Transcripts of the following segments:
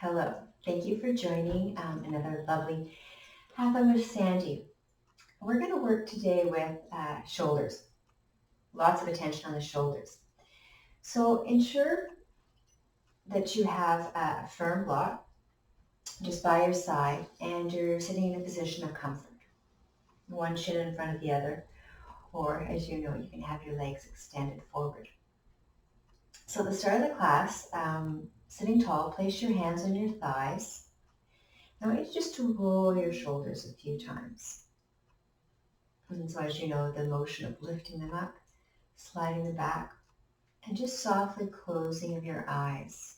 Hello. Thank you for joining another lovely Hatha with Sandy. We're going to work today with shoulders. Lots of attention on the shoulders. So ensure that you have a firm block just by your side and you're sitting in a position of comfort. One shin in front of the other, or as you know, you can have your legs extended forward. So at the start of the class, sitting tall, place your hands on your thighs. I want you just to roll your shoulders a few times. And so as you know, the motion of lifting them up, sliding them back, and just softly closing of your eyes.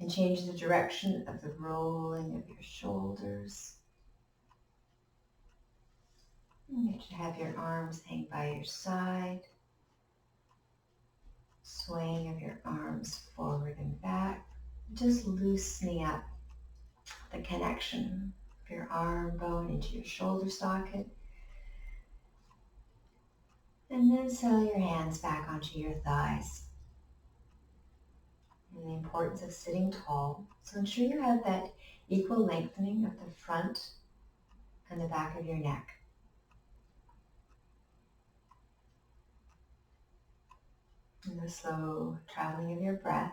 And change the direction of the rolling of your shoulders. You should have your arms hang by your side. Swaying of your arms forward and back. Just loosening up the connection of your arm bone into your shoulder socket. And then settle your hands back onto your thighs. And the importance of sitting tall. So ensure you have that equal lengthening of the front and the back of your neck. And the slow traveling of your breath.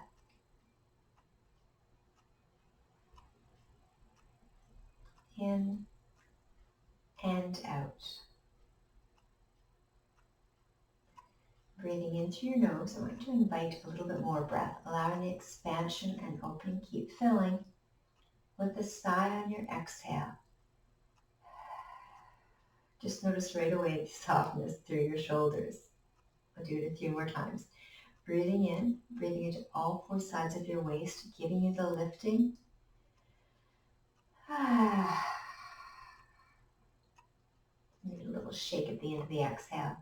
In and out. Breathing in through your nose, I want you to invite a little bit more breath, allowing the expansion and opening. Keep filling with the sigh on your exhale. Just notice right away the softness through your shoulders. I'll do it a few more times. Breathing in, breathing into all four sides of your waist, giving you the lifting. Maybe a little shake at the end of the exhale.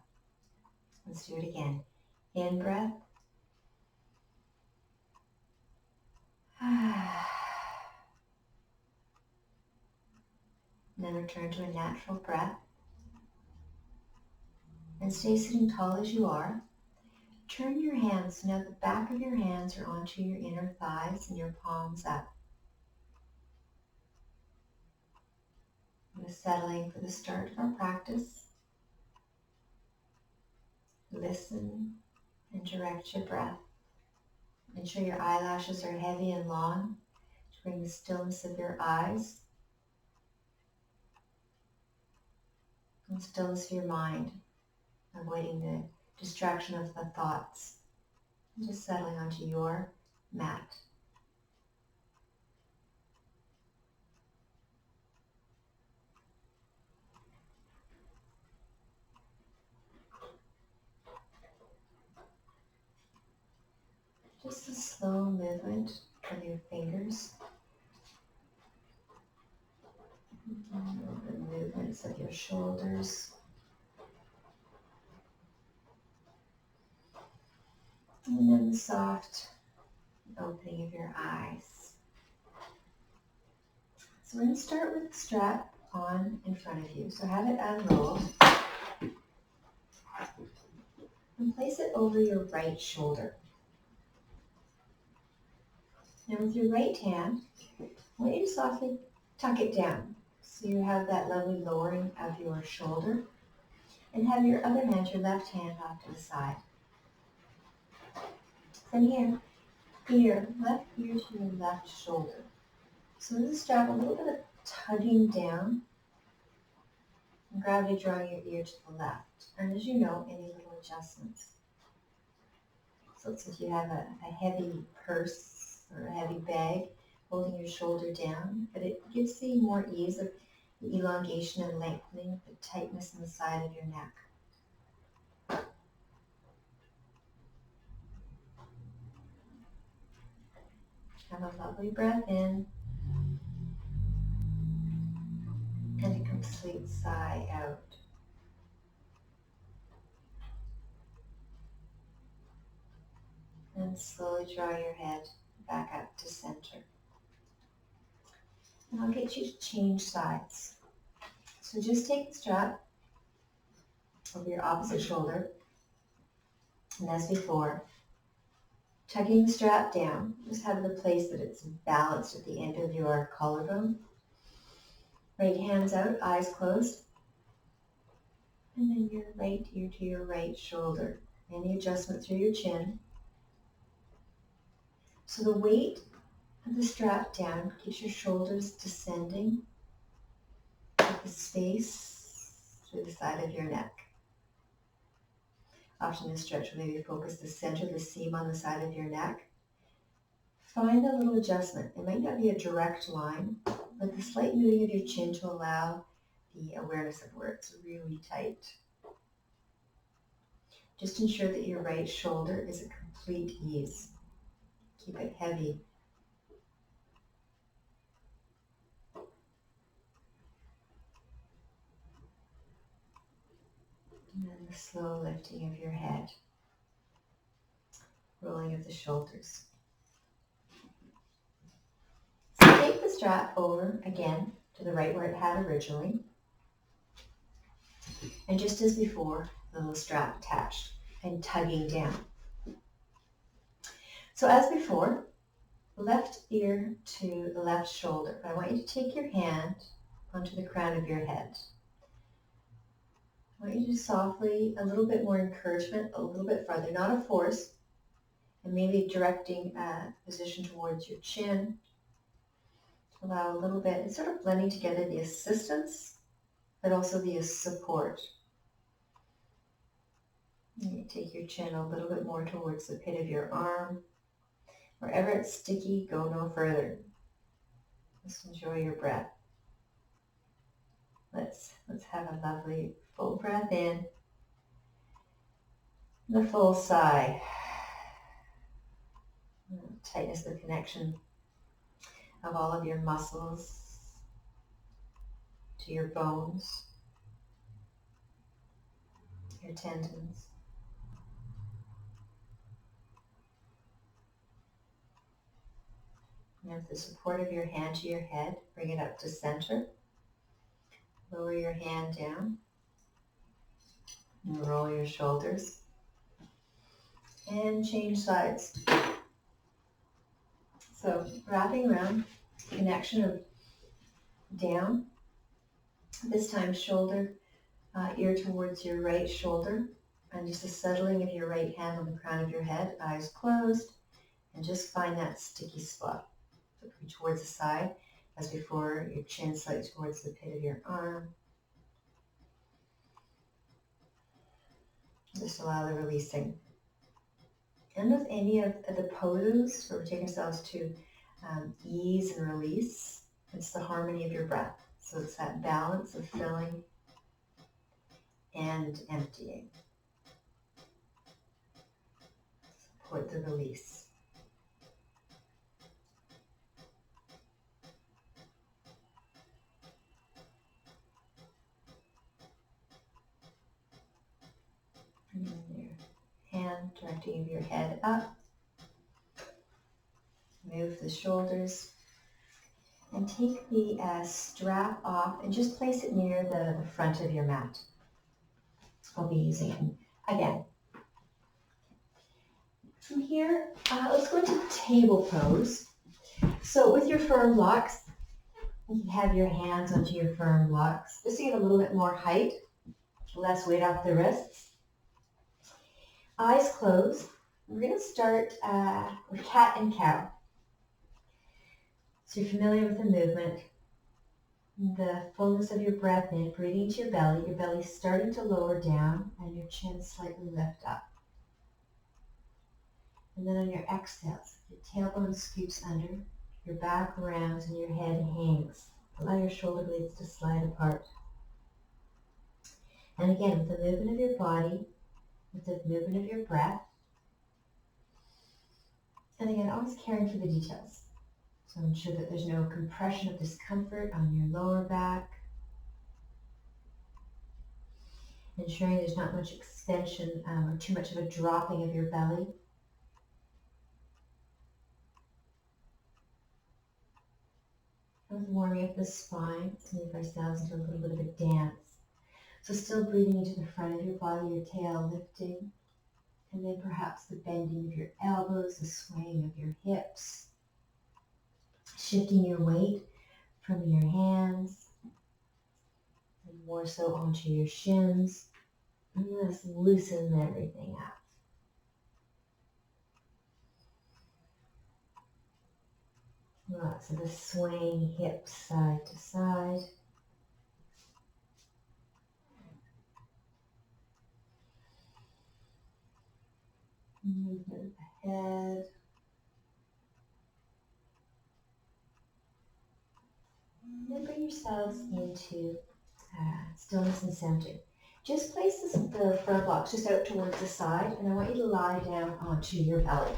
Let's do it again. In breath. And then return to a natural breath. And stay sitting tall as you are. Turn your hands, now the back of your hands are onto your inner thighs and your palms up. And settling for the start of our practice. Listen and direct your breath. Ensure your eyelashes are heavy and long to bring the stillness of your eyes and stillness of your mind, avoiding the distraction of the thoughts, and just settling onto your mat. Just a slow movement of your fingers. The movements of your shoulders. And then the soft opening of your eyes. So we're going to start with the strap on in front of you. So have it unrolled. And place it over your right shoulder. Now with your right hand, I want you to softly tuck it down. So you have that lovely lowering of your shoulder. And have your other hand, your left hand, off to the side. From here, left ear to your left shoulder. So with the strap, a little bit of tugging down, and gravity drawing your ear to the left. And as you know, any little adjustments. So it's if you have a heavy purse or a heavy bag holding your shoulder down, but it gives the more ease of the elongation and lengthening, the tightness in the side of your neck. Have a lovely breath in and a complete sigh out. And slowly draw your head back up to center. And I'll get you to change sides. So just take the strap over your opposite shoulder. And as before, Tugging the strap down, just have the place that it's balanced at the end of your collarbone. Right hands out, eyes closed. And then your right ear to your right shoulder. Any adjustment through your chin. So the weight of the strap down keeps your shoulders descending with the space through the side of your neck. Often in stretch will maybe focus the center of the seam on the side of your neck. Find a little adjustment. It might not be a direct line, but the slight moving of your chin to allow the awareness of where it's really tight. Just ensure that your right shoulder is a complete ease. Keep it heavy. And then the slow lifting of your head. Rolling of the shoulders. So take the strap over again to the right where it had originally. And just as before, the little strap attached and tugging down. So as before, left ear to the left shoulder. I want you to take your hand onto the crown of your head. I want you to softly, a little bit more encouragement, a little bit farther, not a force, and maybe directing position towards your chin. Allow a little bit, it's sort of blending together the assistance, but also the support. And you take your chin a little bit more towards the pit of your arm. Wherever it's sticky, go no further. Just enjoy your breath. Let's have a lovely full breath in. And a full sigh. Tightness the connection of all of your muscles to your bones, your tendons. And with the support of your hand to your head, bring it up to center. Lower your hand down. And roll your shoulders. And change sides. So wrapping around, connection of down. This time shoulder, ear towards your right shoulder. And just a settling of your right hand on the crown of your head, eyes closed. And just find that sticky spot. Towards the side, as before, your chin slightly towards the pit of your arm. Just allow the releasing. And with any of the poses where we're taking ourselves to ease and release, it's the harmony of your breath. So it's that balance of filling and emptying. Support the release. And then your hand directing your head up. Move the shoulders. And take the strap off and just place it near the front of your mat. I'll be using it again. From here, let's go into table pose. So with your firm blocks, you can have your hands onto your firm blocks, just to get a little bit more height, less weight off the wrists. Eyes closed. We're going to start with cat and cow. So you're familiar with the movement. The fullness of your breath in, breathing into your belly starting to lower down, and your chin slightly lift up. And then on your exhales, your tailbone scoops under, your back rounds, and your head hangs. Allow your shoulder blades to slide apart. And again, with the movement of your body, with the movement of your breath, and again, always caring for the details. So ensure that there's no compression of discomfort on your lower back. Ensuring there's not much extension or too much of a dropping of your belly. And warming up the spine, let's move ourselves into a little bit of a dance. So still breathing into the front of your body, your tail lifting, And then perhaps the bending of your elbows, the swaying of your hips, shifting your weight from your hands and more so onto your shins. And let's loosen everything up. Lots of the swaying hips side to side. Movement of the head. And then bring yourselves into stillness and center. Just place the front blocks just out towards the side, and I want you to lie down onto your belly.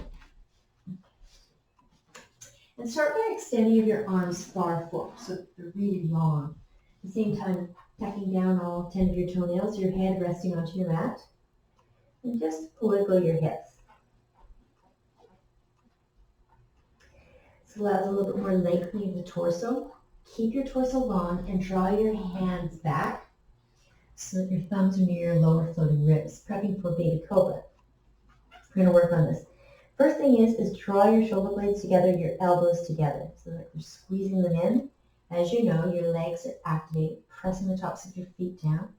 And start by extending your arms far forward, so they're really long. At the same time, tucking down all 10 of your toenails, your head resting onto your mat. And just wiggle your hips. This allows a little bit more lengthening of the torso. Keep your torso long and draw your hands back so that your thumbs are near your lower floating ribs, prepping for baby cobra. We're going to work on this. First thing is draw your shoulder blades together, your elbows together, so that you're squeezing them in. As you know, your legs are activated, pressing the tops of your feet down.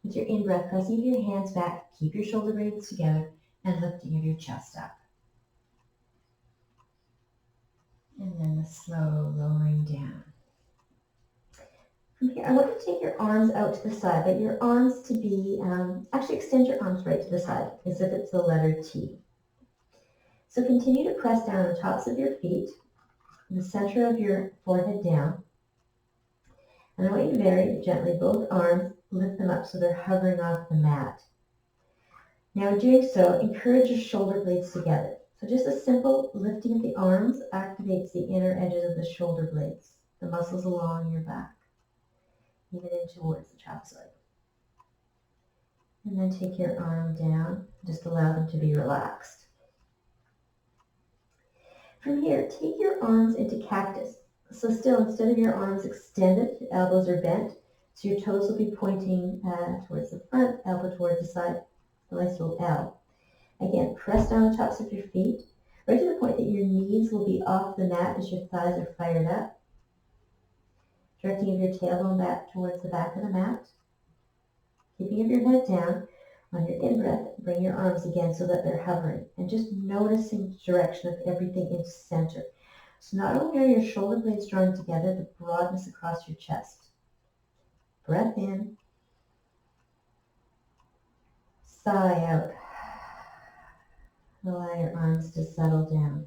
With your in-breath, pressing your hands back, keep your shoulder blades together, and lifting of your chest up. And then the slow lowering down. From here, I want you to take your arms out to the side, but your arms to be, actually extend your arms right to the side, as if it's the letter T. So continue to press down on the tops of your feet, the center of your forehead down. And I want you to very gently, both arms, lift them up so they're hovering off the mat. Now doing so, encourage your shoulder blades together. So just a simple lifting of the arms activates the inner edges of the shoulder blades, the muscles along your back, even in towards the trapezoid. And then take your arm down, just allow them to be relaxed. From here, take your arms into cactus. So still, instead of your arms extended, your elbows are bent, so your toes will be pointing towards the front, elbow towards the side, a nice little L. Again, press down the tops of your feet, right to the point that your knees will be off the mat as your thighs are fired up. Directing of your tailbone back towards the back of the mat. Keeping of your head down. On your in-breath, bring your arms again so that they're hovering. And just noticing the direction of everything into center. So not only are your shoulder blades drawn together, the broadness across your chest. Breath in. Sigh out. Allow your arms to settle down.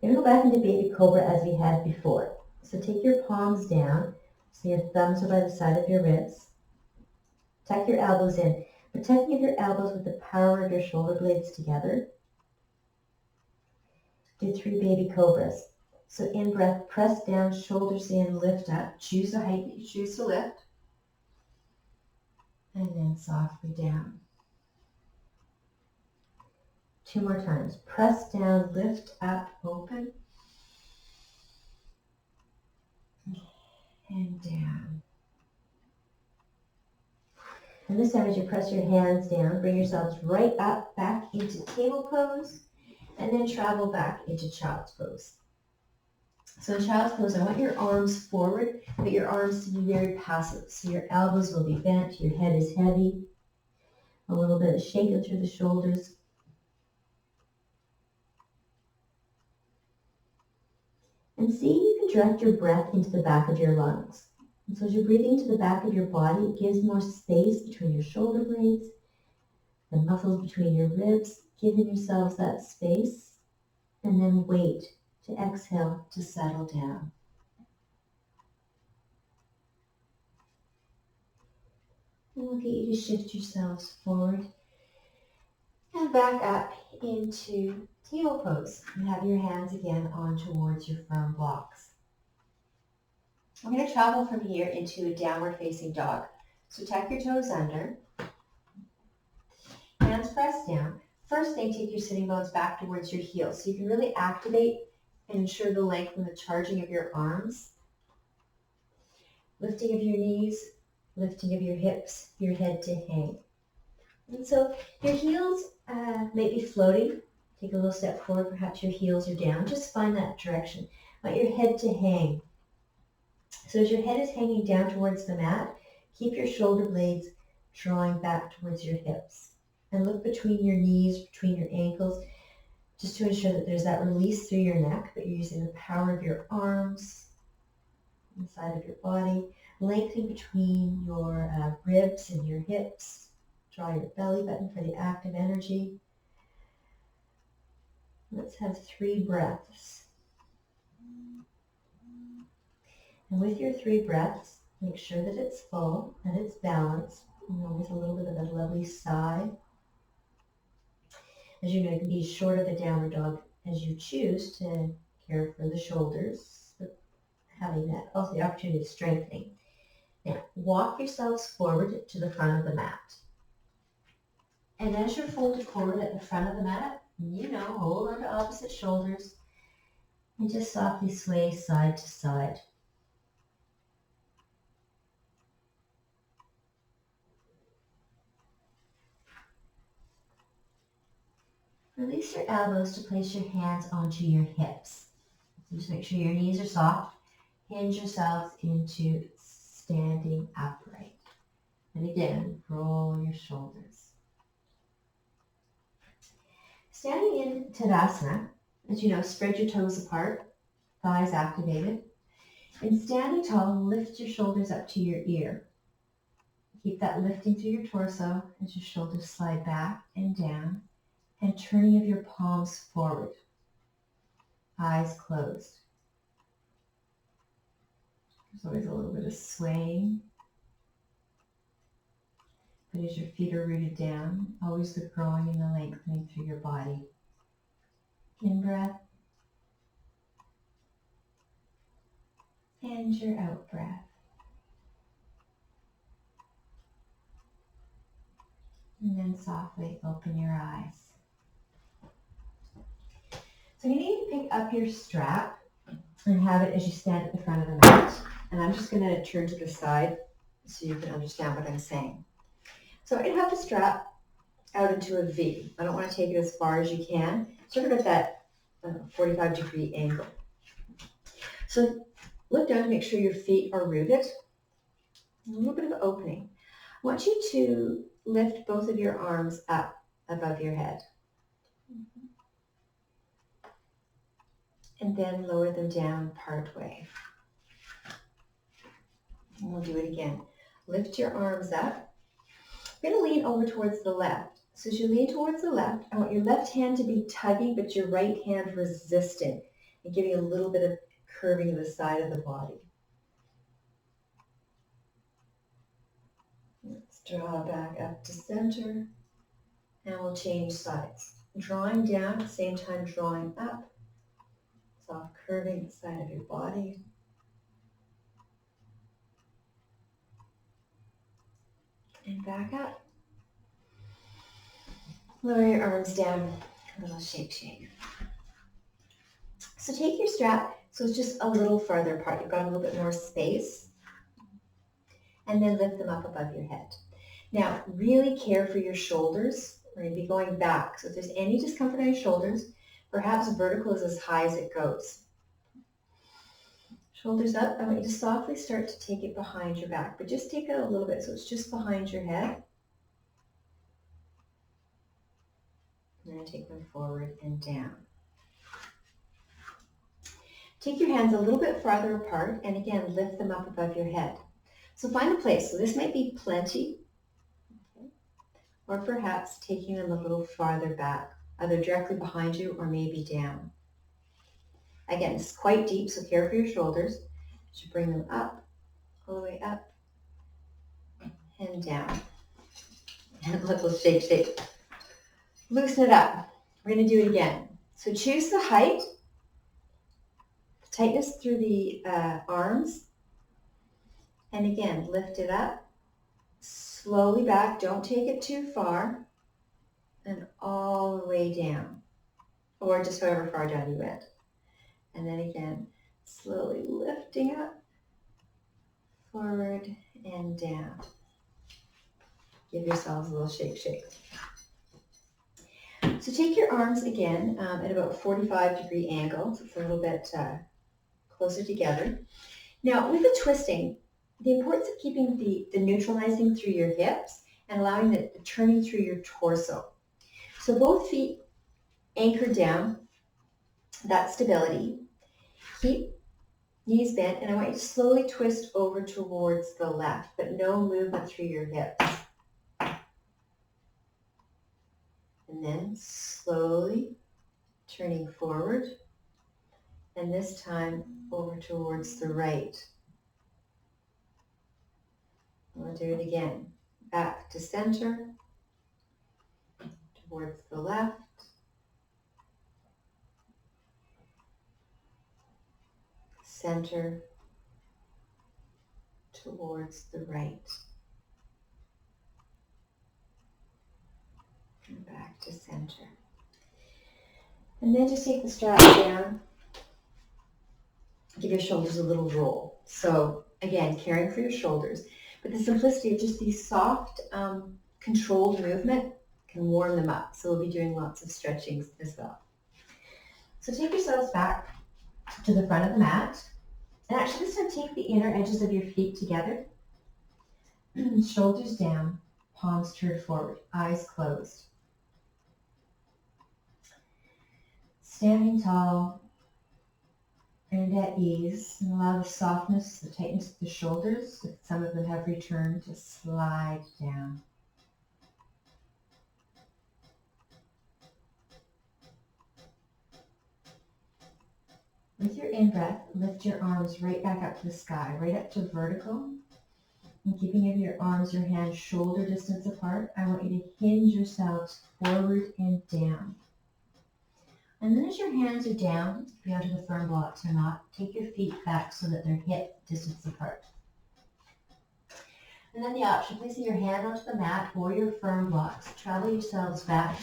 You're going to go back into baby cobra as we had before. So take your palms down, so your thumbs are by the side of your ribs. Tuck your elbows in, protecting your elbows with the power of your shoulder blades together. Do 3 baby cobras. So in breath, press down, shoulders in, lift up. Choose the height that you choose to lift. And then softly down. 2 more times. Press down, lift up, open. And down. And this time as you press your hands down, bring yourselves right up, back into table pose, and then travel back into child's pose. So in child's pose, I want your arms forward, but your arms to be very passive. So your elbows will be bent, your head is heavy, a little bit of shaking through the shoulders. And see if you can direct your breath into the back of your lungs. And so as you're breathing to the back of your body, it gives more space between your shoulder blades, the muscles between your ribs, giving yourselves that space, and then wait to exhale to settle down. And we'll get you to shift yourselves forward and back up into table pose. And have your hands again on towards your firm blocks. We're going to travel from here into a downward facing dog. So tuck your toes under. Hands pressed down. First thing, take your sitting bones back towards your heels so you can really activate and ensure the length and the charging of your arms. Lifting of your knees, lifting of your hips, your head to hang. And so your heels may be floating. Take a little step forward, perhaps your heels are down. Just find that direction. I want your head to hang. So as your head is hanging down towards the mat, keep your shoulder blades drawing back towards your hips. And look between your knees, between your ankles, just to ensure that there's that release through your neck, but you're using the power of your arms, inside of your body, lengthening between your ribs and your hips. Draw your belly button for the active energy. Let's have 3 breaths. And with your 3 breaths, make sure that it's full, that it's balanced, and always a little bit of a lovely sigh. As you know, you can be as short of a downward dog as you choose to care for the shoulders, but having that also the opportunity of strengthening. Now, walk yourselves forward to the front of the mat. And as you're folded forward at the front of the mat, hold on to opposite shoulders and just softly sway side to side. Release your elbows to place your hands onto your hips. So just make sure your knees are soft. Hinge yourselves into standing upright. And again, roll your shoulders. Standing in Tadasana, as you know, spread your toes apart, thighs activated. And standing tall, lift your shoulders up to your ear. Keep that lifting through your torso as your shoulders slide back and down, and turning of your palms forward. Eyes closed. There's always a little bit of swaying. But as your feet are rooted down, always the growing and the lengthening through your body. In breath. And your out breath. And then softly open your eyes. So you need to pick up your strap and have it as you stand at the front of the mat. And I'm just going to turn to the side so you can understand what I'm saying. So I have the strap out into a V. I don't want to take it as far as you can, sort of at that 45-degree angle. So look down to make sure your feet are rooted. A little bit of opening. I want you to lift both of your arms up above your head. And then lower them down part way. And we'll do it again. Lift your arms up. You're going to lean over towards the left. So as you lean towards the left, I want your left hand to be tugging, but your right hand resisting and giving a little bit of curving to the side of the body. Let's draw back up to center. And we'll change sides. Drawing down, at the same time drawing up. Soft curving the side of your body. And back up. Lower your arms down, a little shake. So take your strap, so it's just a little farther apart. You've got a little bit more space. And then lift them up above your head. Now, really care for your shoulders. We're going to be going back. So if there's any discomfort on your shoulders, perhaps vertical is as high as it goes. Shoulders up. I want you to softly start to take it behind your back, but just take it a little bit so it's just behind your head. And then take them forward and down. Take your hands a little bit farther apart and again lift them up above your head. So find a place. So this might be plenty, okay, or perhaps taking them a little farther back, either directly behind you or maybe down. Again, it's quite deep, so care for your shoulders. You should bring them up, all the way up and down. And a little shake. Loosen it up. We're going to do it again. So choose the height, tightness through the arms, and again, lift it up, slowly back, don't take it too far, and all the way down, or just however far down you went. And then again, slowly lifting up, forward and down. Give yourselves a little shake, shake. So take your arms again at about a 45-degree angle, so it's a little bit closer together. Now with the twisting, the importance of keeping the neutralizing through your hips and allowing the turning through your torso. So both feet anchor down, that stability. Keep knees bent, and I want you to slowly twist over towards the left, but no movement through your hips. And then slowly turning forward, and this time over towards the right. I'll do it again. Back to center, towards the left, center, towards the right, and back to center. And then just take the straps down. Give your shoulders a little roll. So again, caring for your shoulders, but the simplicity of just these soft, controlled movement can warm them up. So we'll be doing lots of stretchings as well. So take yourselves back to the front of the mat. And actually this time take the inner edges of your feet together. Shoulders down, palms turned forward, eyes closed. Standing tall and at ease, and allow the softness, the tightness of the shoulders, if some of them have returned, to slide down. With your in-breath, lift your arms right back up to the sky, right up to vertical. And keeping your arms, your hands shoulder distance apart, I want you to hinge yourselves forward and down. And then as your hands are down, if you're onto the firm blocks or not, take your feet back so that they're hip distance apart. And then the option, placing your hand onto the mat or your firm blocks, travel yourselves back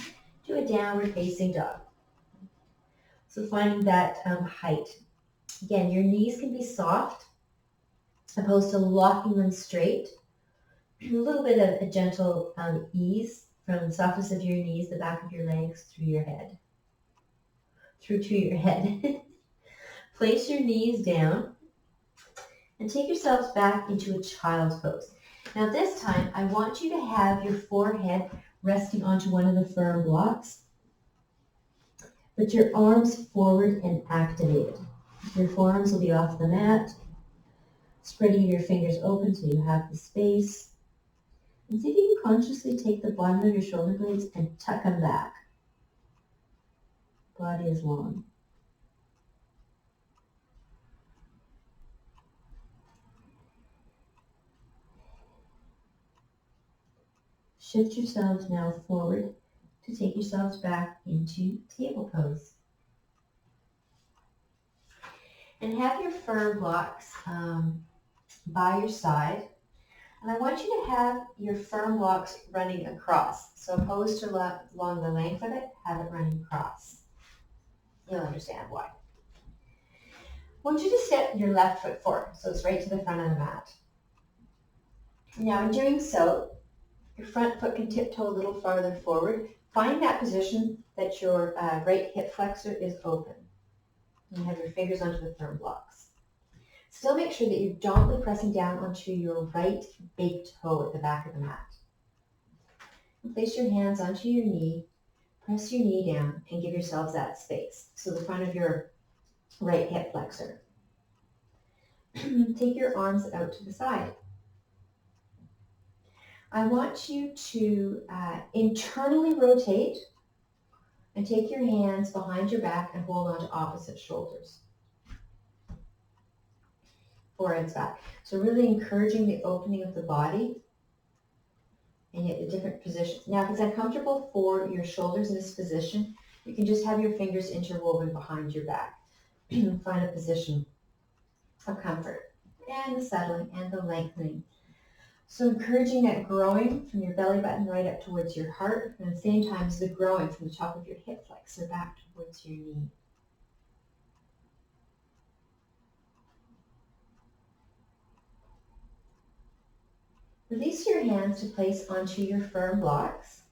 to a downward facing dog. So finding that height. Again, your knees can be soft, opposed to locking them straight. A little bit of a gentle ease from the softness of your knees, the back of your legs, through your head. Through to your head. Place your knees down and take yourselves back into a child's pose. Now this time, I want you to have your forehead resting onto one of the firm blocks, but your arms forward and activated. Your forearms will be off the mat, spreading your fingers open so you have the space. And see if you can consciously take the bottom of your shoulder blades and tuck them back. Body is long. Shift yourselves now forward to take yourselves back into table pose. And have your firm blocks by your side. And I want you to have your firm blocks running across. So opposed to along the length of it, have it running across. You'll understand why. I want you to step your left foot forward, so it's right to the front of the mat. Now in doing so, your front foot can tiptoe a little farther forward. Find that position that your right hip flexor is open. You have your fingers onto the firm blocks. Still make sure that you're gently pressing down onto your right big toe at the back of the mat. And place your hands onto your knee, press your knee down, and give yourselves that space. So the front of your right hip flexor. Take your arms out to the side. I want you to internally rotate and take your hands behind your back and hold on to opposite shoulders. Foreheads back. So really encouraging the opening of the body and yet the different positions. Now, if it's uncomfortable for your shoulders in this position, you can just have your fingers interwoven behind your back. Find a position of comfort and the settling and the lengthening. So encouraging that growing from your belly button right up towards your heart, and at the same time as the growing from the top of your hip flexor back towards your knee. Release your hands to place onto your firm blocks.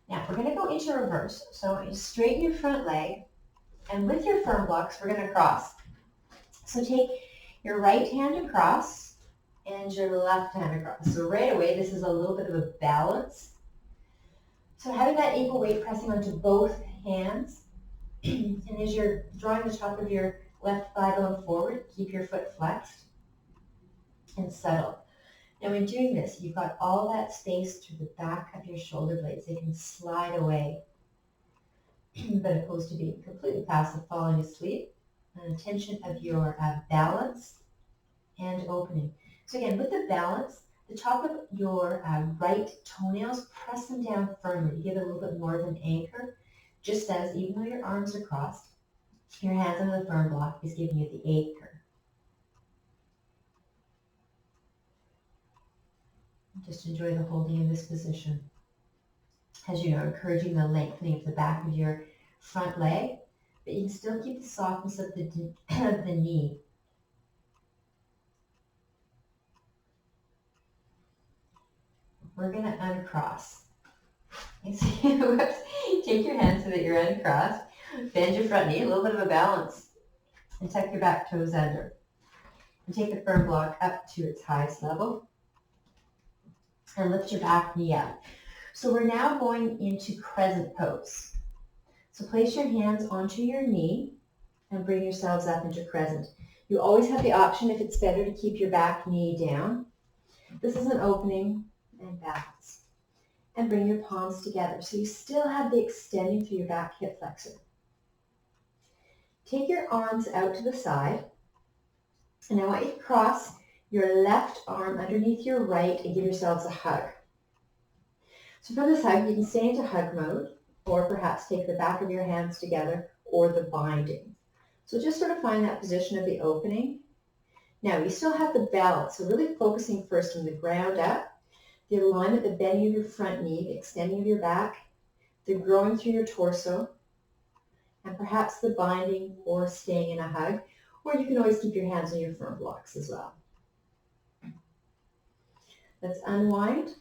Now we're going to go into reverse. So I want you to straighten your front leg, and with your firm blocks, we're going to cross. So take your right hand across and your left hand across. So right away, this is a little bit of a balance. So having that equal weight pressing onto both hands, and as you're drawing the top of your left thigh bone forward, keep your foot flexed and settle. Now in doing this, you've got all that space through the back of your shoulder blades. They can slide away, but opposed to being completely passive, falling asleep. An intention of your balance and opening. So again, with the balance, the top of your right toenails, press them down firmly to give it a little bit more of an anchor, just as even though your arms are crossed, your hands on the firm block is giving you the anchor. Just enjoy the holding in this position. As you know, encouraging the lengthening of the back of your front leg, but you can still keep the softness of the knee. We're going to uncross. Take your hands so that you're uncrossed. Bend your front knee, a little bit of a balance, and tuck your back toes under. And take the firm block up to its highest level. And lift your back knee up. So we're now going into crescent pose. So place your hands onto your knee and bring yourselves up into crescent. You always have the option, if it's better, to keep your back knee down. This is an opening and balance. And bring your palms together. So you still have the extending through your back hip flexor. Take your arms out to the side. And I want you to cross your left arm underneath your right and give yourselves a hug. So from this hug, you can stay into hug mode, or perhaps take the back of your hands together, or the binding. So just sort of find that position of the opening. Now you still have the balance, so really focusing first on the ground up, the alignment, the bending of your front knee, the extending of your back, the growing through your torso, and perhaps the binding or staying in a hug, or you can always keep your hands on your firm blocks as well. Let's unwind.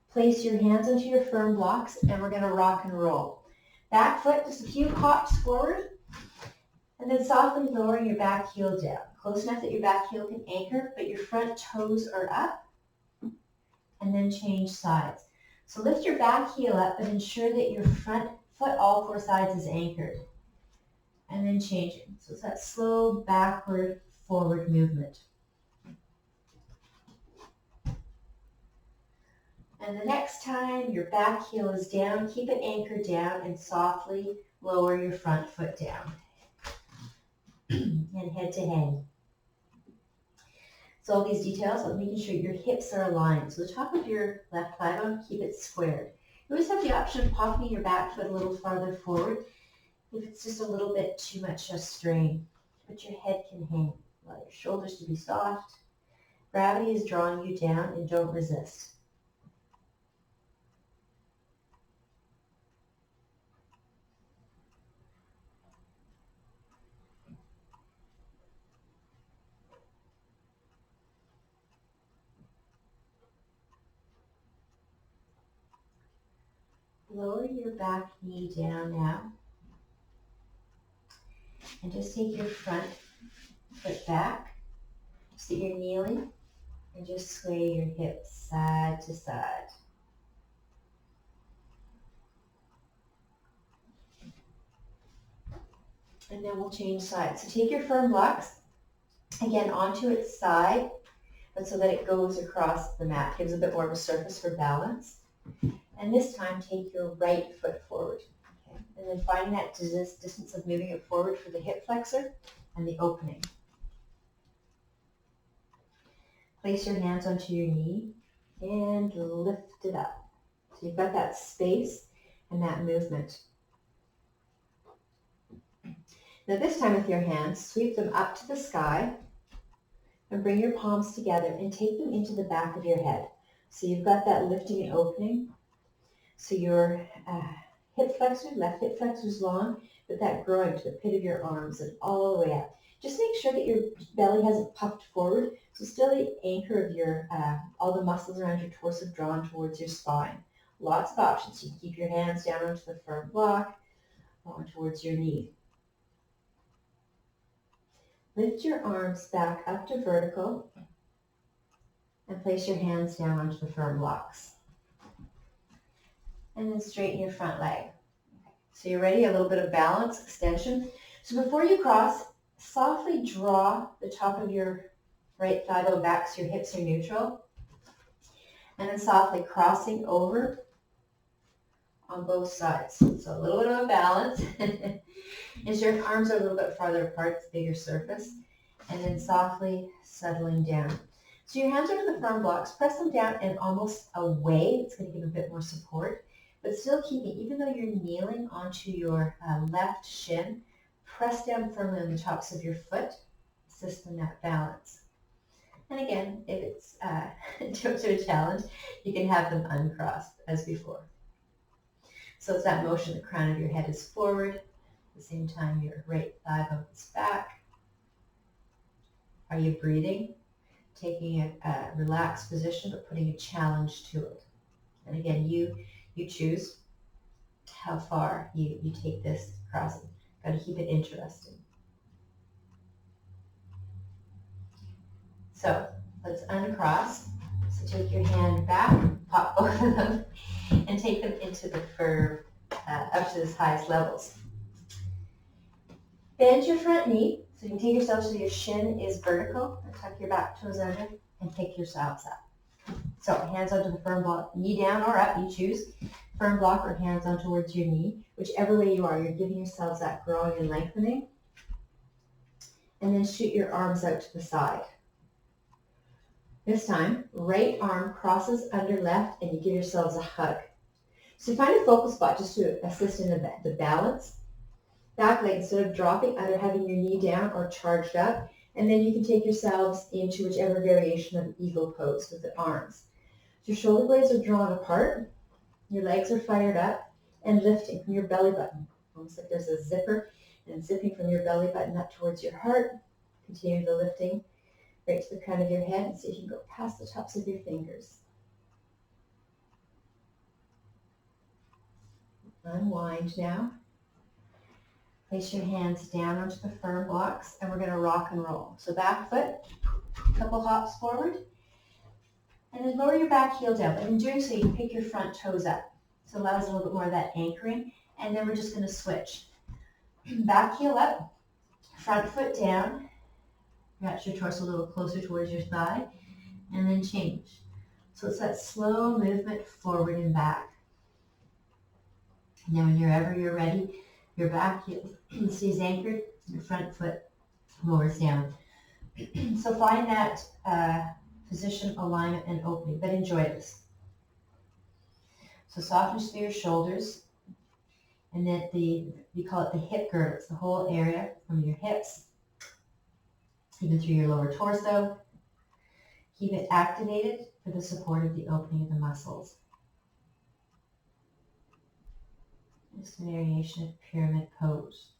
Place your hands onto your firm blocks, and we're going to rock and roll. Back foot, just a few hops forward, and then softly lowering your back heel down. Close enough that your back heel can anchor, but your front toes are up, and then change sides. So lift your back heel up, but ensure that your front foot, all four sides, is anchored. And then changing. So it's that slow backward, forward movement. And the next time your back heel is down, keep it anchored down and softly lower your front foot down. And head to hang. So all these details of making sure your hips are aligned. So the top of your left thigh bone, keep it squared. You always have the option of popping your back foot a little farther forward if it's just a little bit too much a strain. But your head can hang. Allow your shoulders to be soft. Gravity is drawing you down, and don't resist. Lower your back knee down now. And just take your front foot back so that you're kneeling, and just sway your hips side to side. And then we'll change sides. So take your firm blocks, again, onto its side, but so that it goes across the mat. Gives a bit more of a surface for balance. And this time, take your right foot forward. Okay? And then finding that distance of moving it forward for the hip flexor and the opening. Place your hands onto your knee and lift it up. So you've got that space and that movement. Now this time with your hands, sweep them up to the sky and bring your palms together and take them into the back of your head. So you've got that lifting and opening. So your hip flexor, left hip flexor is long, but that growing to the pit of your arms and all the way up. Just make sure that your belly hasn't puffed forward. So still the anchor of your, all the muscles around your torso drawn towards your spine. Lots of options. You can keep your hands down onto the firm block or towards your knee. Lift your arms back up to vertical and place your hands down onto the firm blocks. And then straighten your front leg. So you're ready, a little bit of balance, extension. So before you cross, softly draw the top of your right thigh bone back so your hips are neutral. And then softly crossing over on both sides. So a little bit of a balance. As your arms are a little bit farther apart, it's a bigger surface. And then softly settling down. So your hands are to the firm blocks, press them down and almost away. It's going to give a bit more support. But still keeping, even though you're kneeling onto your left shin, press down firmly on the tops of your foot, assist in that balance. And again, if it's too much of a challenge, you can have them uncrossed as before. So it's that motion, the crown of your head is forward. At the same time, your right thigh bone is back. Are you breathing? Taking a relaxed position, but putting a challenge to it. And again, you choose how far you take this crossing. Got to keep it interesting. So let's uncross. So take your hand back, pop both of them, and take them into the curve up to the highest levels. Bend your front knee, so you can take yourself so your shin is vertical, and tuck your back toes under, and pick yourselves up. So hands onto the firm block, knee down or up, you choose. Firm block or hands on towards your knee. Whichever way you are, you're giving yourselves that growing and lengthening. And then shoot your arms out to the side. This time, right arm crosses under left and you give yourselves a hug. So find a focal spot just to assist in the balance. Back leg, instead of dropping, either having your knee down or charged up. And then you can take yourselves into whichever variation of eagle pose with the arms. So your shoulder blades are drawn apart. Your legs are fired up and lifting from your belly button. Almost like there's a zipper, and zipping from your belly button up towards your heart. Continue the lifting right to the crown of your head and see if you can go past the tops of your fingers. Unwind now. Place your hands down onto the firm blocks and we're going to rock and roll. So back foot, a couple hops forward. And then lower your back heel down. But in doing so, you can pick your front toes up. So it allows a little bit more of that anchoring. And then we're just going to switch. Back heel up, front foot down. Wrap your torso a little closer towards your thigh. And then change. So it's that slow movement forward and back. And then whenever you're ready, your back heel stays anchored. Your front foot lowers down. So find that position, alignment, and opening, but enjoy this. So soften through your shoulders, and then we call it the hip girdles, the whole area from your hips, even through your lower torso. Keep it activated for the support of the opening of the muscles. Just a variation of pyramid pose.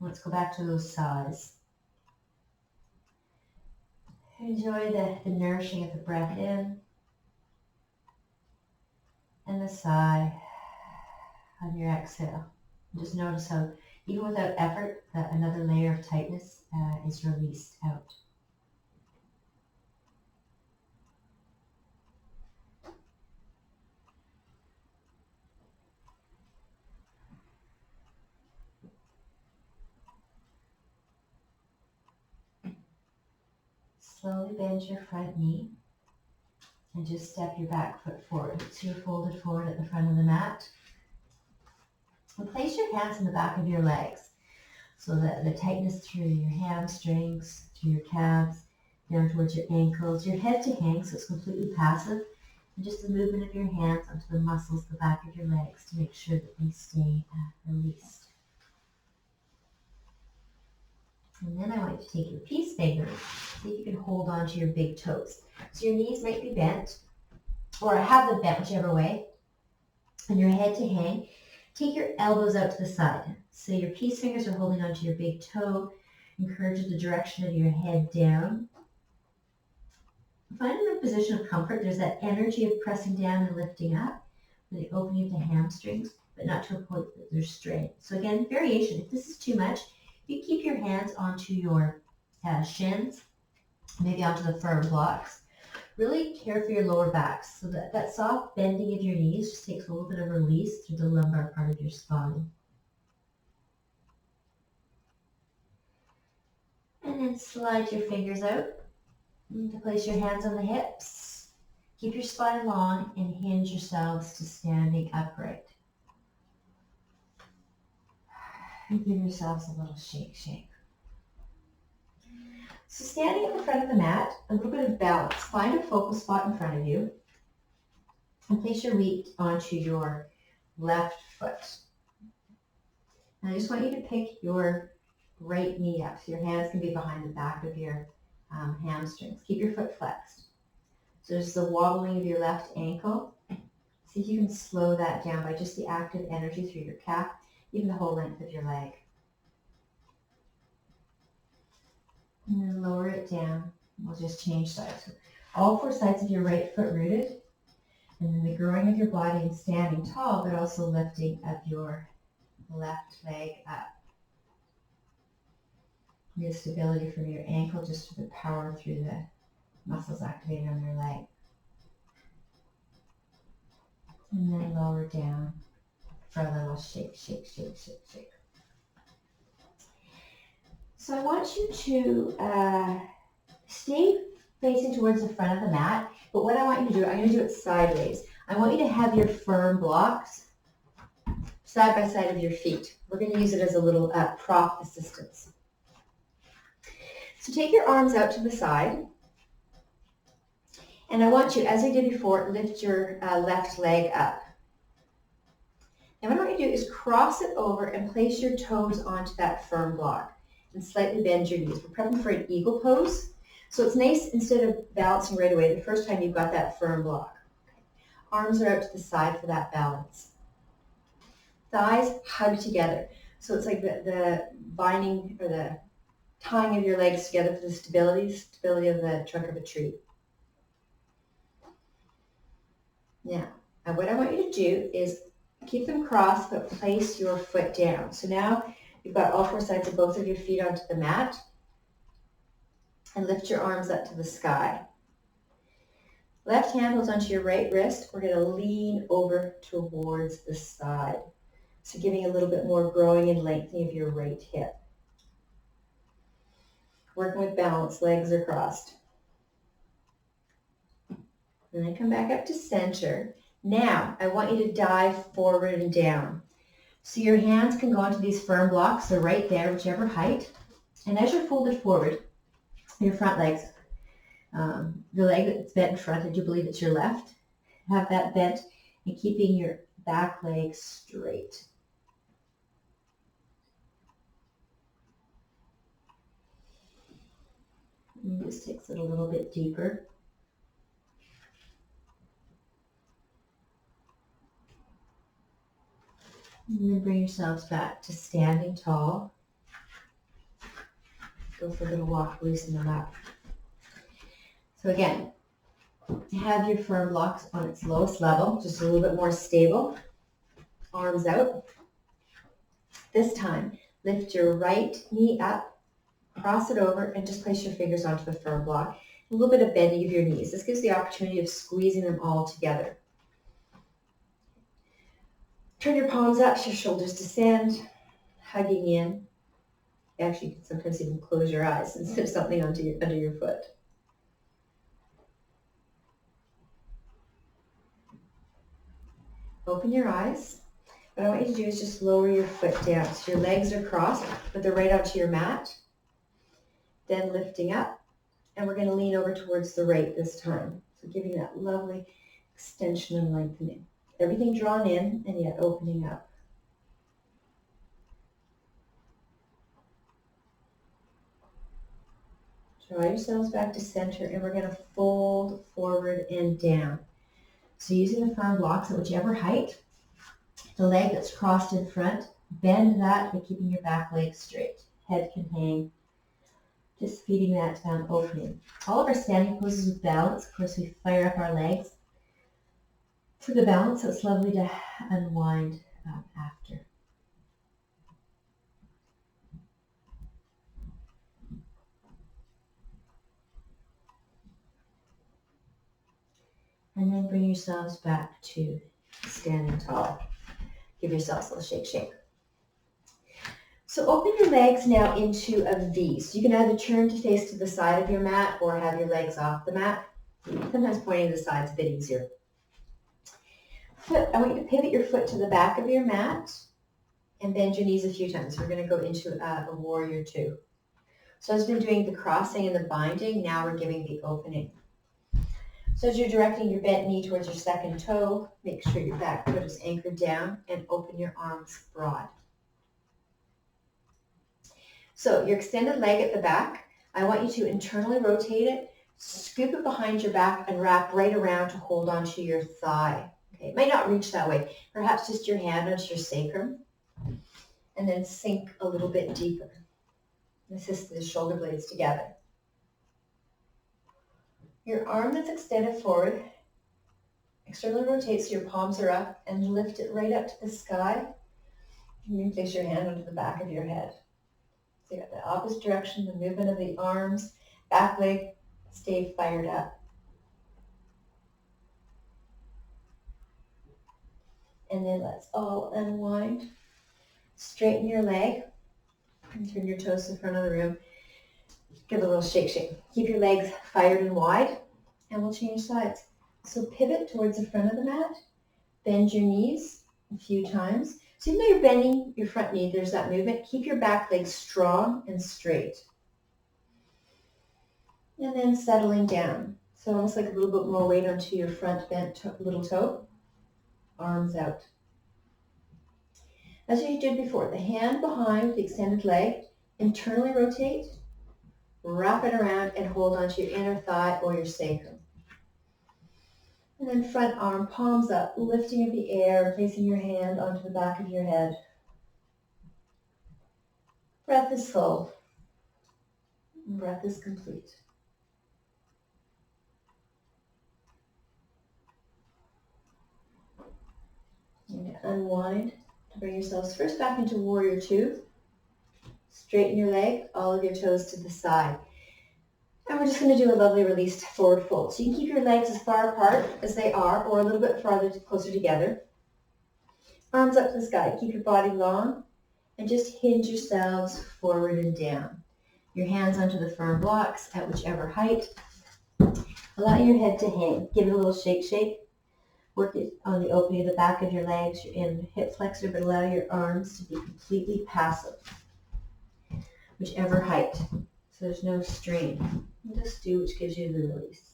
Let's go back to those sighs. Enjoy the nourishing of the breath in and the sigh on your exhale. Just notice how, even without effort, that another layer of tightness is released out. Slowly bend your front knee and just step your back foot forward. So you're folded forward at the front of the mat. And place your hands in the back of your legs so that the tightness through your hamstrings, through your calves, down towards your ankles, your head to hang so it's completely passive. And just the movement of your hands onto the muscles, the back of your legs to make sure that they stay released. And then I want you to take your peace finger, see if you can hold on to your big toes. So your knees might be bent, or have them bent whichever way, and your head to hang. Take your elbows out to the side. So your peace fingers are holding onto your big toe. encourages the direction of your head down. Find a position of comfort. There's that energy of pressing down and lifting up, with the opening of the hamstrings, but not to a point that there's strain. So again, variation. If this is too much, you keep your hands onto your shins, maybe onto the firm blocks. Really care for your lower back, so that soft bending of your knees just takes a little bit of release through the lumbar part of your spine. And then slide your fingers out to place your hands on the hips. Keep your spine long and hinge yourselves to standing upright. And give yourselves a little shake. So standing at the front of the mat, a little bit of balance. Find a focal spot in front of you and place your weight onto your left foot. And I just want you to pick your right knee up, so your hands can be behind the back of your hamstrings. Keep your foot flexed. So there's the wobbling of your left ankle. See if you can slow that down by just the active energy through your calf, even the whole length of your leg. And then lower it down. We'll just change sides. So all four sides of your right foot rooted. And then the growing of your body and standing tall, but also lifting of your left leg up. Get stability from your ankle just to the power through the muscles activated on your leg. And then lower down for a little shake. So I want you to stay facing towards the front of the mat, but what I want you to do, I'm going to do it sideways. I want you to have your firm blocks side by side of your feet. We're going to use it as a little prop assistance. So take your arms out to the side, and I want you, as I did before, lift your left leg up. And what I want you to do is cross it over and place your toes onto that firm block and slightly bend your knees. We're prepping for an eagle pose. So it's nice, instead of balancing right away, the first time you've got that firm block. Okay. Arms are out to the side for that balance. Thighs hug together. So it's like the binding or the tying of your legs together for the stability of the trunk of a tree. Now, what I want you to do is keep them crossed, but place your foot down. So now you've got all four sides of both of your feet onto the mat, and lift your arms up to the sky. Left hand holds onto your right wrist. We're going to lean over towards the side. So giving a little bit more growing and lengthening of your right hip. Working with balance, legs are crossed. And then come back up to center. Now, I want you to dive forward and down. So your hands can go onto these firm blocks. They're right there, whichever height. And as you're folded forward, your front legs, the leg that's bent in front, I do believe it's your left, have that bent, and keeping your back leg straight. And this takes it a little bit deeper. And then bring yourselves back to standing tall. Go for a little walk, loosen them up. So again, have your firm blocks on its lowest level, just a little bit more stable. Arms out. This time, lift your right knee up, cross it over, and just place your fingers onto the firm block. A little bit of bending of your knees. This gives the opportunity of squeezing them all together. Turn your palms up, your shoulders descend, hugging in. Actually, you can sometimes even close your eyes and slip something under your foot. Open your eyes. What I want you to do is just lower your foot down. So your legs are crossed, but they're right onto your mat. Then lifting up, and we're going to lean over towards the right this time. So giving that lovely extension and lengthening. Everything drawn in and yet opening up. Draw yourselves back to center, and we're going to fold forward and down. So using the firm blocks at whichever height, the leg that's crossed in front, bend that by keeping your back leg straight. Head can hang Just feeding that opening. All of our standing poses with balance. Of course, we fire up our legs for the balance, so it's lovely to unwind after. And then bring yourselves back to standing tall. Give yourselves a little shake, shake. So open your legs now into a V. So you can either turn to face to the side of your mat or have your legs off the mat. Sometimes pointing to the side is a bit easier. I want you to pivot your foot to the back of your mat and bend your knees a few times. We're going to go into a warrior two. So as we've been doing the crossing and the binding, now we're giving the opening. So as you're directing your bent knee towards your second toe, make sure your back foot is anchored down and open your arms broad. So your extended leg at the back, I want you to internally rotate it, scoop it behind your back and wrap right around to hold onto your thigh. Okay, it might not reach that way. Perhaps just your hand onto your sacrum and then sink a little bit deeper. Assist the shoulder blades together. Your arm that's extended forward, externally rotate so your palms are up and lift it right up to the sky. And then place your hand onto the back of your head. So you got the opposite direction, the movement of the arms, back leg, stay fired up. And then let's all unwind. Straighten your leg and turn your toes to the front of the room. Give a little shake, shake. Keep your legs fired and wide, and we'll change sides. So pivot towards the front of the mat. Bend your knees a few times. So even though you're bending your front knee, there's that movement. Keep your back leg strong and straight. And then settling down. So almost like a little bit more weight onto your front bent little toe. Arms out. As you did before, the hand behind the extended leg, internally rotate, wrap it around and hold onto your inner thigh or your sacrum. And then front arm, palms up, lifting of the air, placing your hand onto the back of your head. Breath is full. Breath is complete. And unwind to bring yourselves first back into warrior two. Straighten your leg, all of your toes to the side. And we're just going to do a lovely released forward fold. So you can keep your legs as far apart as they are or a little bit farther closer together. Arms up to the sky. Keep your body long and just hinge yourselves forward and down. Your hands onto the firm blocks at whichever height. Allow your head to hang. Give it a little shake, shake. Work it on the opening of the back of your legs. You're in hip flexor, but allow your arms to be completely passive. Whichever height. So there's no strain. Just do which gives you the release.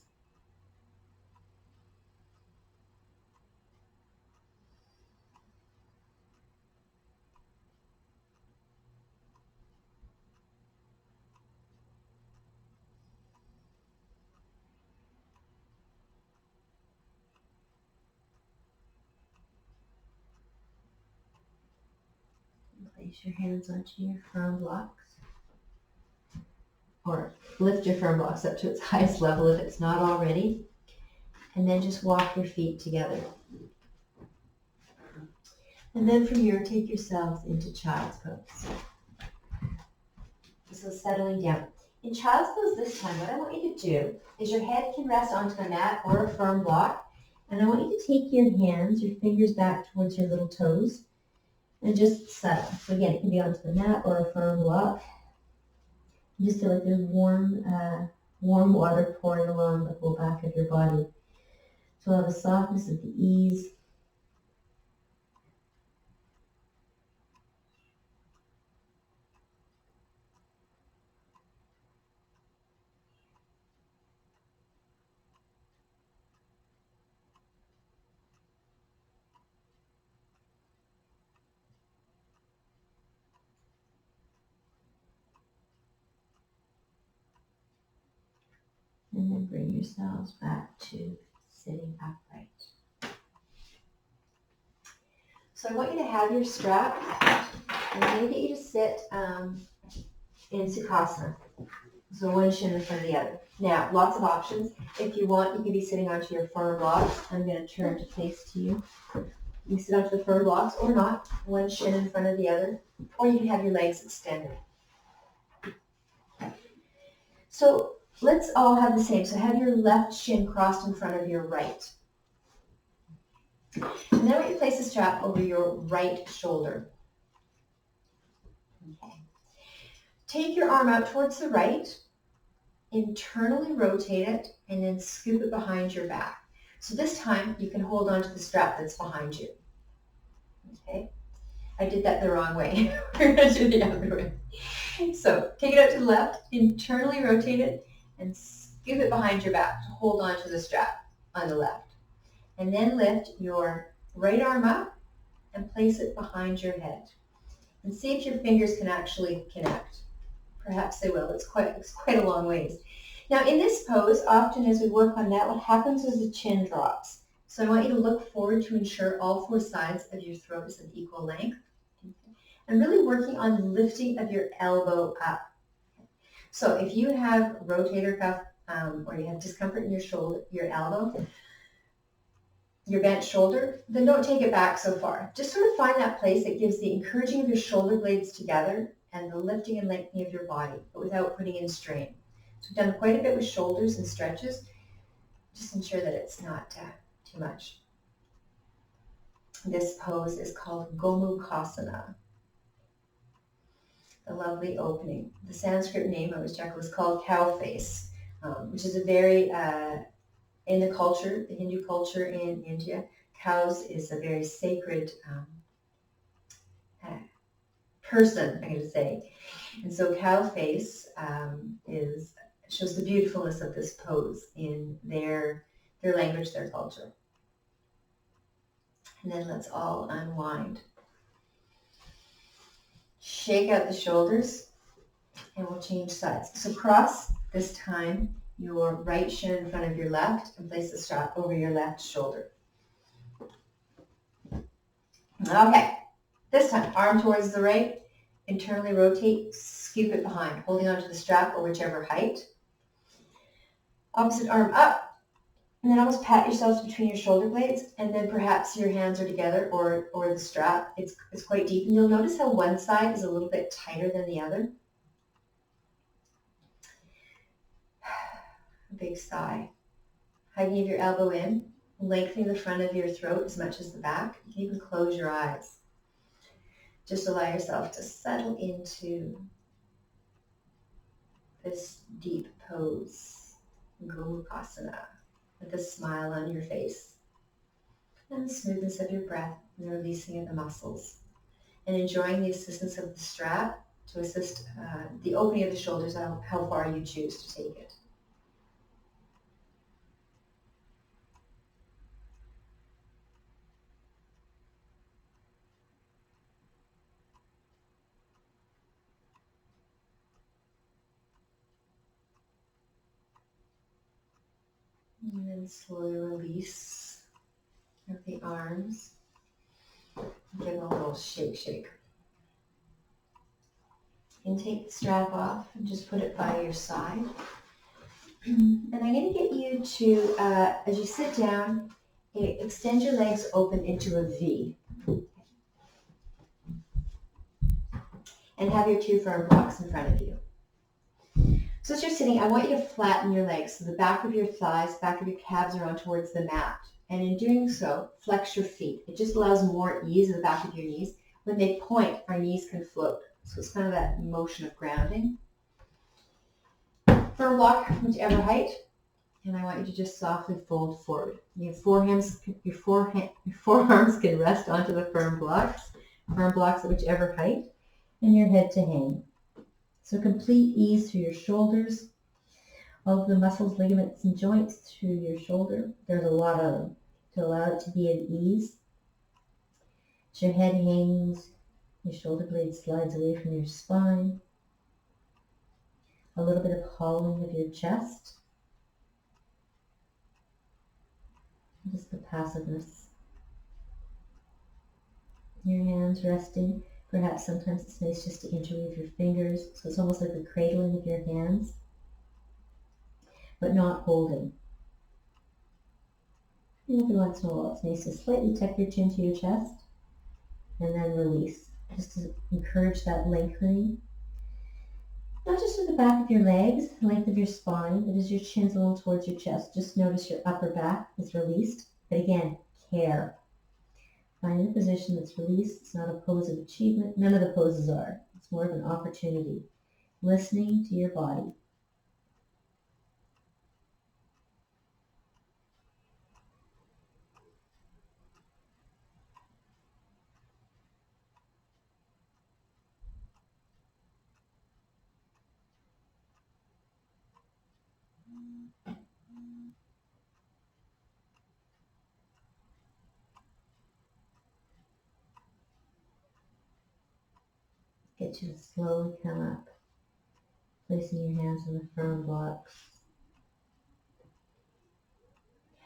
Place your hands onto your firm blocks. Or lift your firm blocks up to its highest level if it's not already. And then just walk your feet together. And then from here, take yourselves into child's pose. So settling down. In child's pose this time, what I want you to do is your head can rest onto the mat or a firm block. And I want you to take your hands, your fingers back towards your little toes and just settle. So again, it can be onto the mat or a firm block. You just feel like there's warm water pouring along the whole back of your body. So allow the softness and the ease. And then bring yourselves back to sitting upright. So I want you to have your strap. I'm going to get you to sit in Sukhasana. So one shin in front of the other. Now, lots of options. If you want, you can be sitting onto your firm blocks. I'm going to turn to face to you. You can sit onto the firm blocks or not, one shin in front of the other, or you can have your legs extended. So let's all have the same. So have your left shin crossed in front of your right. And then I want you to place the strap over your right shoulder. Okay. Take your arm out towards the right, internally rotate it, and then scoop it behind your back. So this time you can hold on to the strap that's behind you. Okay. I did that the wrong way. We're going to do the other way. So take it out to the left, internally rotate it, and scoop it behind your back to hold on to the strap on the left. And then lift your right arm up and place it behind your head. And see if your fingers can actually connect. Perhaps they will. It's quite a long ways. Now in this pose, often as we work on that, what happens is the chin drops. So I want you to look forward to ensure all four sides of your throat is of equal length. And really working on lifting of your elbow up. So if you have rotator cuff or you have discomfort in your shoulder, your elbow, your bent shoulder, then don't take it back so far. Just sort of find that place that gives the encouraging of your shoulder blades together and the lifting and lengthening of your body, but without putting in strain. So we've done quite a bit with shoulders and stretches. Just ensure that it's not too much. This pose is called Gomukhasana. The lovely opening. The Sanskrit name, I always check, was called cow face, which is a very, in the culture, the Hindu culture in India, cows is a very sacred person, I'm going to say. And so cow face shows the beautifulness of this pose in their language, their culture. And then let's all unwind. Shake out the shoulders, and we'll change sides. So cross this time your right shin in front of your left and place the strap over your left shoulder. Okay, this time arm towards the right, internally rotate, scoop it behind, holding onto the strap or whichever height. Opposite arm up, and then almost pat yourselves between your shoulder blades, and then perhaps your hands are together or the strap. It's quite deep, and you'll notice how one side is a little bit tighter than the other. A big sigh. Hugging your elbow in, lengthening the front of your throat as much as the back. You can even close your eyes. Just allow yourself to settle into this deep pose, Gomukhasana, with a smile on your face. And the smoothness of your breath and the releasing of the muscles. And enjoying the assistance of the strap to assist the opening of the shoulders, how far you choose to take it. And then slowly release of the arms. Give them a little shake. And take the strap off and just put it by your side. And I'm going to get you to, as you sit down, extend your legs open into a V. And have your two firm blocks in front of you. So as you're sitting, I want you to flatten your legs. So the back of your thighs, back of your calves are on towards the mat. And in doing so, flex your feet. It just allows more ease in the back of your knees. When they point, our knees can float. So it's kind of that motion of grounding. Firm block, whichever height. And I want you to just softly fold forward. Your forearms can rest onto the firm blocks at whichever height, and your head to hang. So complete ease through your shoulders, all of the muscles, ligaments, and joints through your shoulder. There's a lot of them to allow it to be at ease. As your head hangs, your shoulder blade slides away from your spine. A little bit of hollowing of your chest. Just the passiveness. Your hands resting. Perhaps sometimes it's nice just to interweave your fingers. So it's almost like the cradling of your hands. but not holding. And every once in a while, it's nice to slightly tuck your chin to your chest and then release. Just to encourage that lengthening. Not just at the back of your legs, the length of your spine, but as your chin's a little towards your chest, just notice your upper back is released. But again, care. Find a position that's released. It's not a pose of achievement. None of the poses are. It's more of an opportunity. Listening to your body. Get you to slowly come up, placing your hands on the firm blocks.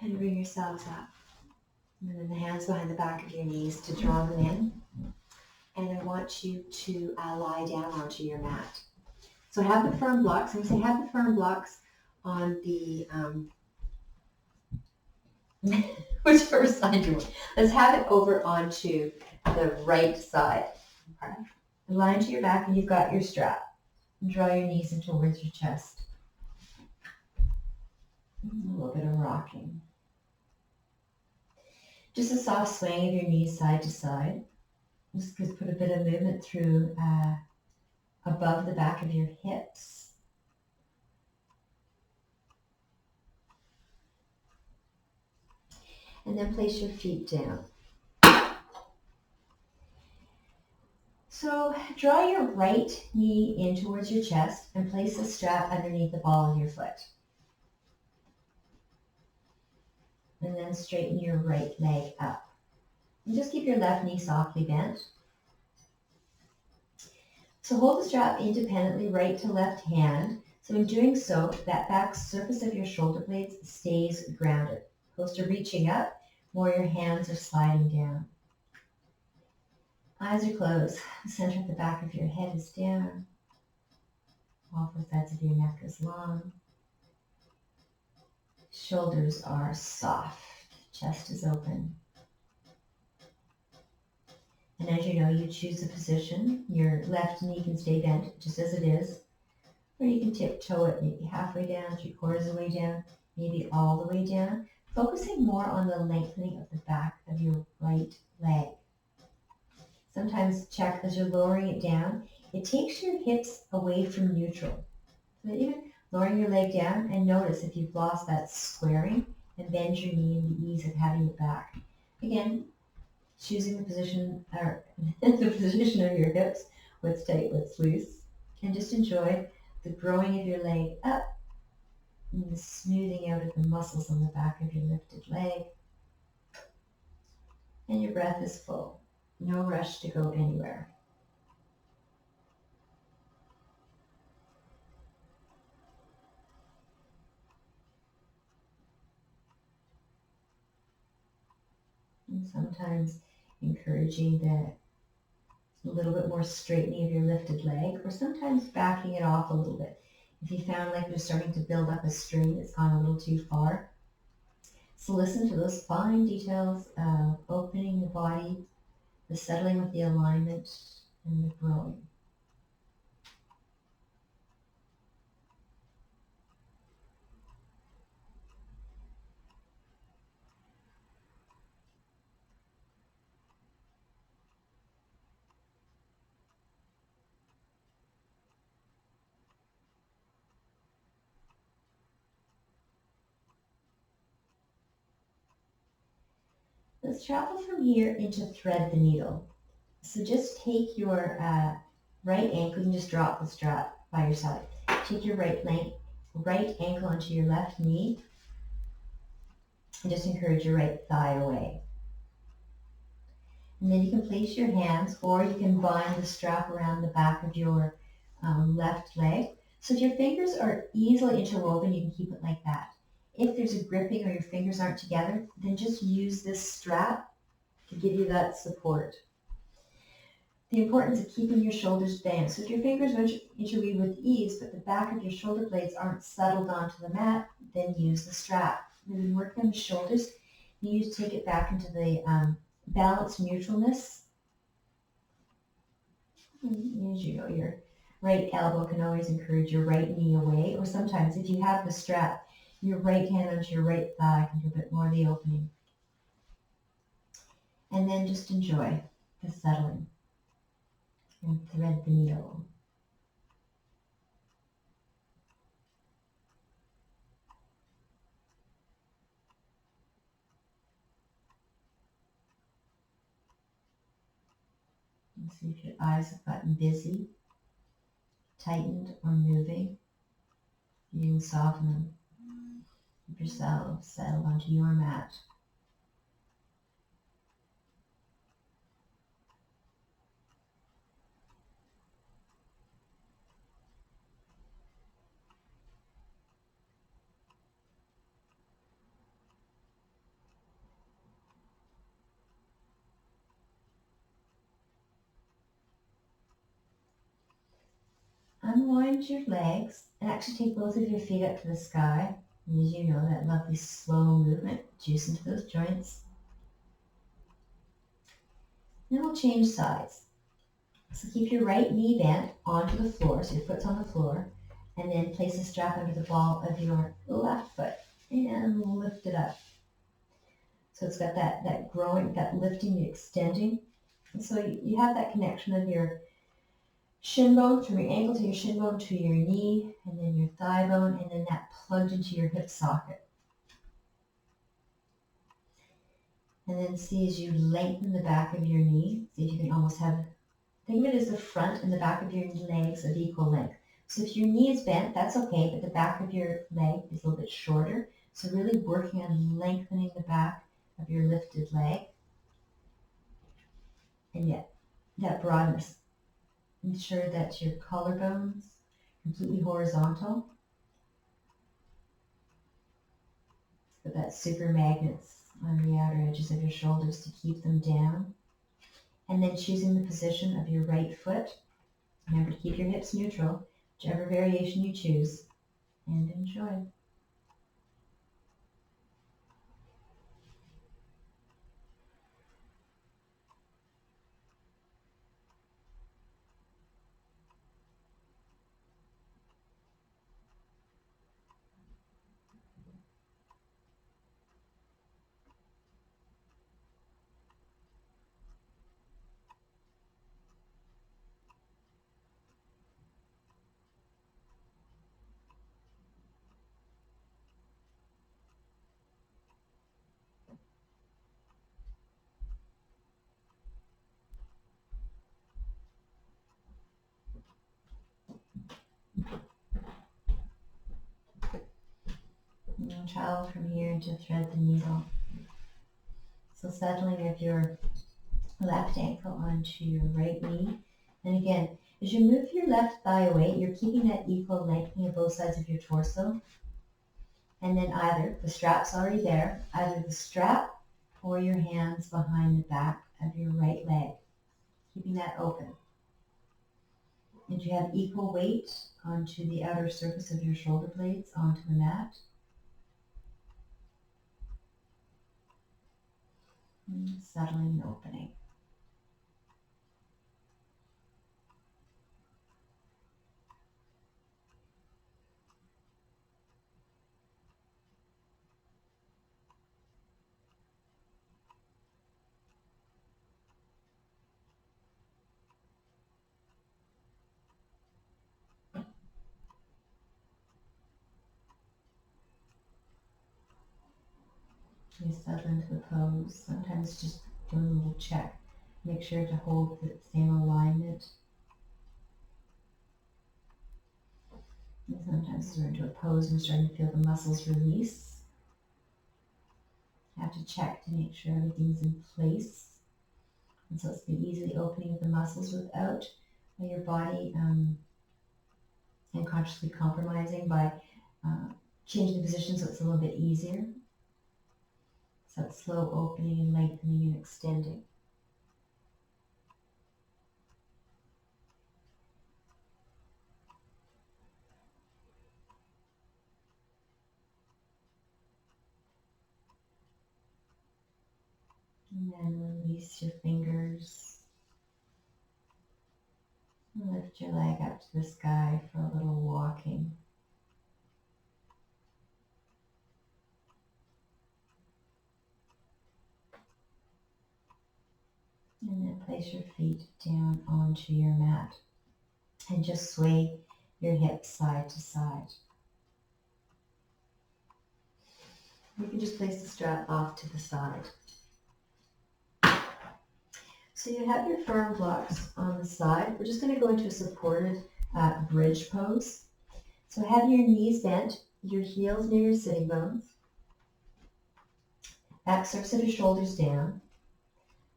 And bring yourselves up. And then the hands behind the back of your knees to draw them in. And I want you to lie down onto your mat. So have the firm blocks. I'm going to say have the firm blocks on the, whichever side you want. Let's have it over onto the right side. Okay. Lie into your back and you've got your strap. And draw your knees in towards your chest. A little bit of rocking. Just a soft swaying of your knees side to side. Just put a bit of movement through above the back of your hips. And then place your feet down. So draw your right knee in towards your chest and place the strap underneath the ball of your foot. And then straighten your right leg up. And just keep your left knee softly bent. So hold the strap independently, right to left hand. So in doing so, that back surface of your shoulder blades stays grounded. Close to reaching up, more your hands are sliding down. Eyes are closed. The center of the back of your head is down. All four sides of your neck is long. Shoulders are soft. Chest is open. And as you know, you choose a position. Your left knee can stay bent just as it is. Or you can tiptoe it maybe halfway down, 3/4 of the way down, maybe all the way down. Focusing more on the lengthening of the back of your right leg. Sometimes check as you're lowering it down, it takes your hips away from neutral. So even lowering your leg down and notice if you've lost that squaring and bend your knee in the ease of having it back. Again, choosing the position or the position of your hips, what's tight, what's loose, and just enjoy the growing of your leg up and the smoothing out of the muscles on the back of your lifted leg. And your breath is full. No rush to go anywhere. And sometimes encouraging a little bit more straightening of your lifted leg, or sometimes backing it off a little bit. If you found like you're starting to build up a string that's gone a little too far. So listen to those fine details of opening the body, the settling with the alignment, and the growing. Let's travel from here into thread the needle. So just take your right ankle and just drop the strap by your side. Take your right ankle onto your left knee and just encourage your right thigh away. And then you can place your hands, or you can bind the strap around the back of your left leg. So if your fingers are easily interwoven, you can keep it like that. If there's a gripping or your fingers aren't together, then just use this strap to give you that support. The importance of keeping your shoulders bent. So if your fingers interweave with ease, but the back of your shoulder blades aren't settled onto the mat, then use the strap. We've been working on the shoulders. You need to take it back into the balance neutralness. As you know, your right elbow can always encourage your right knee away, or sometimes if you have the strap, your right hand onto your right thigh can do a bit more of the opening. And then just enjoy the settling and thread the needle. And see if your eyes have gotten busy, tightened, or moving. You can soften them. Keep yourself settled onto your mat. Unwind your legs and actually take both of your feet up to the sky. And as you know, that lovely slow movement, juice into those joints. Then we'll change sides. So keep your right knee bent onto the floor, so your foot's on the floor, and then place a strap under the ball of your left foot and lift it up. So it's got that growing, that lifting, the extending. And so you have that connection of your shin bone from your ankle to your shin bone to your knee, and then your thigh bone, and then that plugged into your hip socket. And then see as you lengthen the back of your knee, see if you can almost have, think of it as the front and the back of your legs of equal length. So if your knee is bent, that's okay, but the back of your leg is a little bit shorter. So really working on lengthening the back of your lifted leg. And yet, that broadness. Ensure that your collarbones completely horizontal. Put that super magnets on the outer edges of your shoulders to keep them down. And then choosing the position of your right foot. Remember to keep your hips neutral, whichever variation you choose, and enjoy. And then travel from here to thread the needle. So settling of your left ankle onto your right knee. And again, as you move your left thigh away, you're keeping that equal lengthening of both sides of your torso. And then either, the strap's already there, either the strap or your hands behind the back of your right leg, keeping that open. And you have equal weight onto the outer surface of your shoulder blades onto the mat. And settling and opening. You settle into the pose. Sometimes just doing a little check. Make sure to hold the same alignment. And sometimes as we're into a pose, we're starting to feel the muscles release. You have to check to make sure everything's in place. And so it's the easy opening of the muscles without your body unconsciously compromising by changing the position so it's a little bit easier. So it's slow opening and lengthening and extending. And then release your fingers. And lift your leg up to the sky for a little walking. And then place your feet down onto your mat and just sway your hips side to side. You can just place the strap off to the side. So you have your firm blocks on the side. We're just going to go into a supported bridge pose. So have your knees bent, your heels near your sitting bones, back surface of your shoulders down.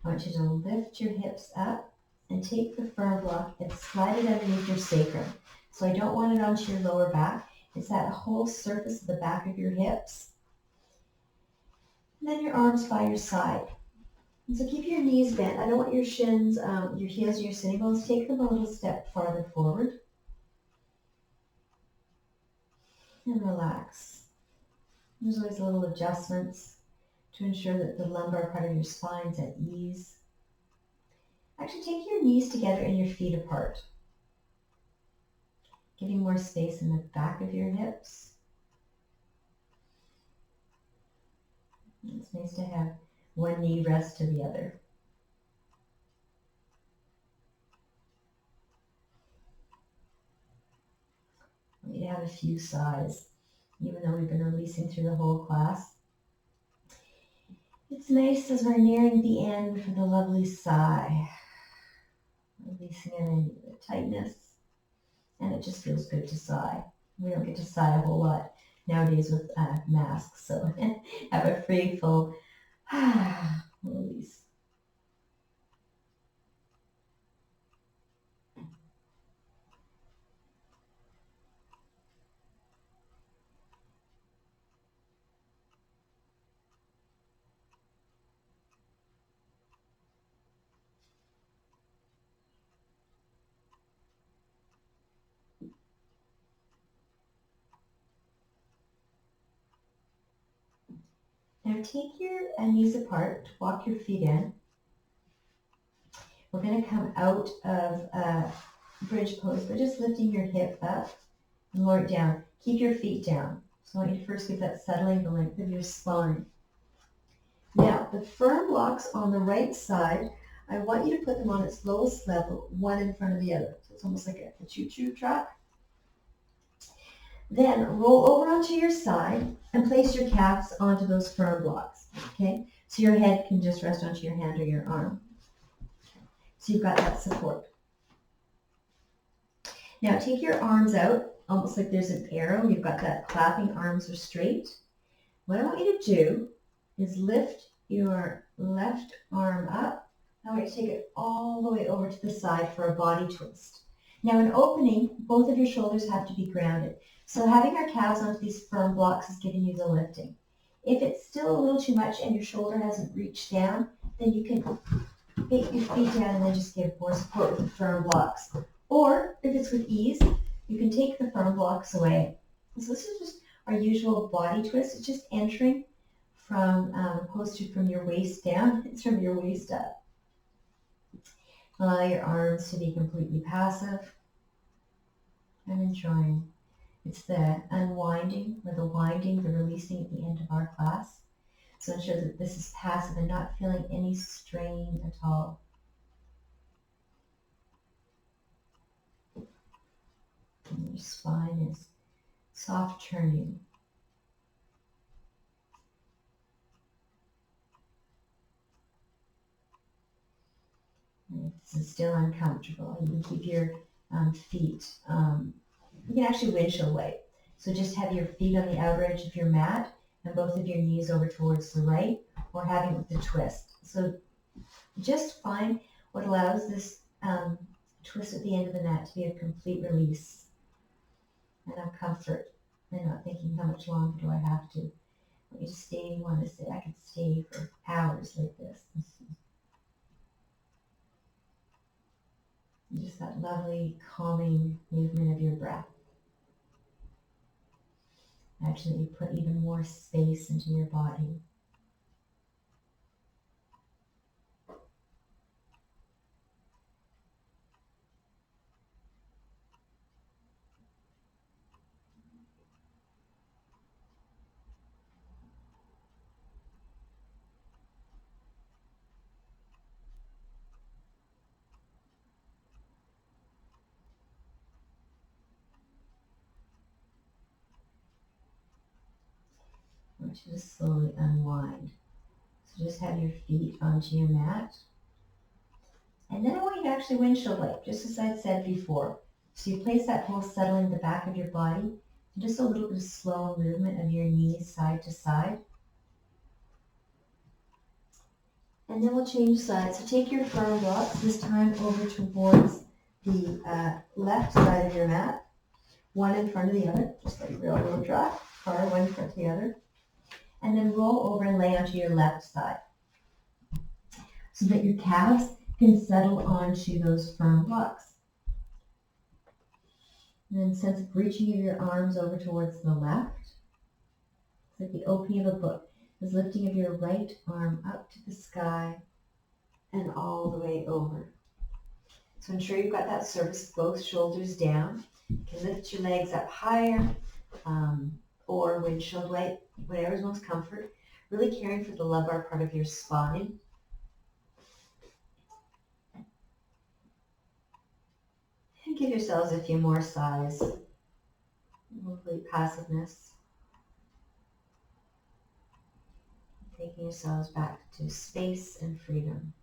I want you to lift your hips up and take the firm block and slide it underneath your sacrum. So I don't want it onto your lower back. It's that whole surface of the back of your hips. And then your arms by your side. And so keep your knees bent. I don't want your shins, your heels, and your sitting bones. Take them a little step farther forward. And relax. There's always little adjustments to ensure that the lumbar part of your spine is at ease. Actually, take your knees together and your feet apart, giving more space in the back of your hips. It's nice to have one knee rest to the other. I want you to have a few sighs, even though we've been releasing through the whole class. It's nice as we're nearing the end for the lovely sigh. Releasing any of the tightness, and it just feels good to sigh. We don't get to sigh a whole lot nowadays with masks, so have a free, full release. Now take your knees apart, walk your feet in. We're going to come out of bridge pose by just lifting your hip up and lower it down. Keep your feet down. So I want you to first get that settling the length of your spine. Now, the firm blocks on the right side, I want you to put them on its lowest level, one in front of the other. So it's almost like a choo-choo truck. Then roll over onto your side and place your calves onto those firm blocks, okay? So your head can just rest onto your hand or your arm. So you've got that support. Now take your arms out, almost like there's an arrow. You've got that clapping, arms are straight. What I want you to do is lift your left arm up. I want you to take it all the way over to the side for a body twist. Now in opening, both of your shoulders have to be grounded. So having our calves onto these firm blocks is giving you the lifting. If it's still a little too much and your shoulder hasn't reached down, then you can bait your feet down and then just give more support with the firm blocks. Or if it's with ease, you can take the firm blocks away. So this is just our usual body twist. It's just entering from opposed to from your waist down. It's from your waist up. Allow your arms to be completely passive and enjoying. It's the unwinding or the winding, the releasing at the end of our class. So ensure that this is passive and not feeling any strain at all. And your spine is soft turning. And if this is still uncomfortable, you can keep your feet, you can actually windshield wipe. So just have your feet on the outer edge of your mat and both of your knees over towards the right, or having it with the twist. So just find what allows this twist at the end of the mat to be a complete release and of comfort, and not thinking how much longer do I have to. When you stay, you want to say, I could stay for hours like this. And just that lovely calming movement of your breath. Actually, you put even more space into your body. I want you to slowly unwind. So just have your feet onto your mat. And then I want you to actually windshield wipe, just as I said before. So you place that whole settling the back of your body, and just a little bit of slow movement of your knees side to side. And then we'll change sides. So take your firm blocks, this time over towards the left side of your mat, one in front of the other, just like railroad track, car, one in front of the other. And then roll over and lay onto your left side so that your calves can settle onto those firm blocks. And then sense of reaching of your arms over towards the left. It's like the opening of a book. Is lifting of your right arm up to the sky and all the way over. So ensure you've got that surface of both shoulders down. You can lift your legs up higher or windshield wipe, whatever's most comfort. Really caring for the lumbar part of your spine. And give yourselves a few more sighs. Hopefully passiveness. Taking yourselves back to space and freedom.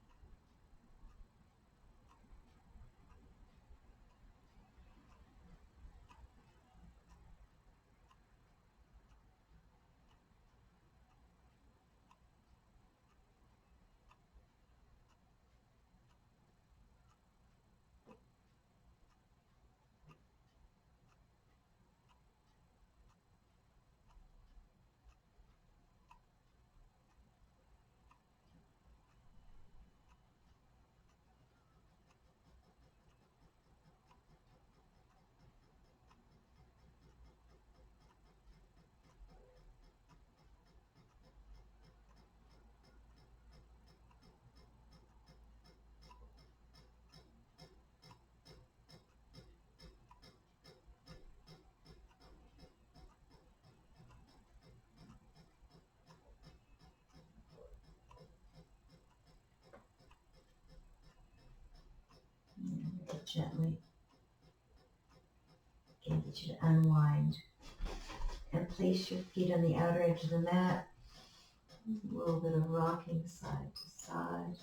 Gently get you to unwind and place your feet on the outer edge of the mat. A little bit of rocking side to side.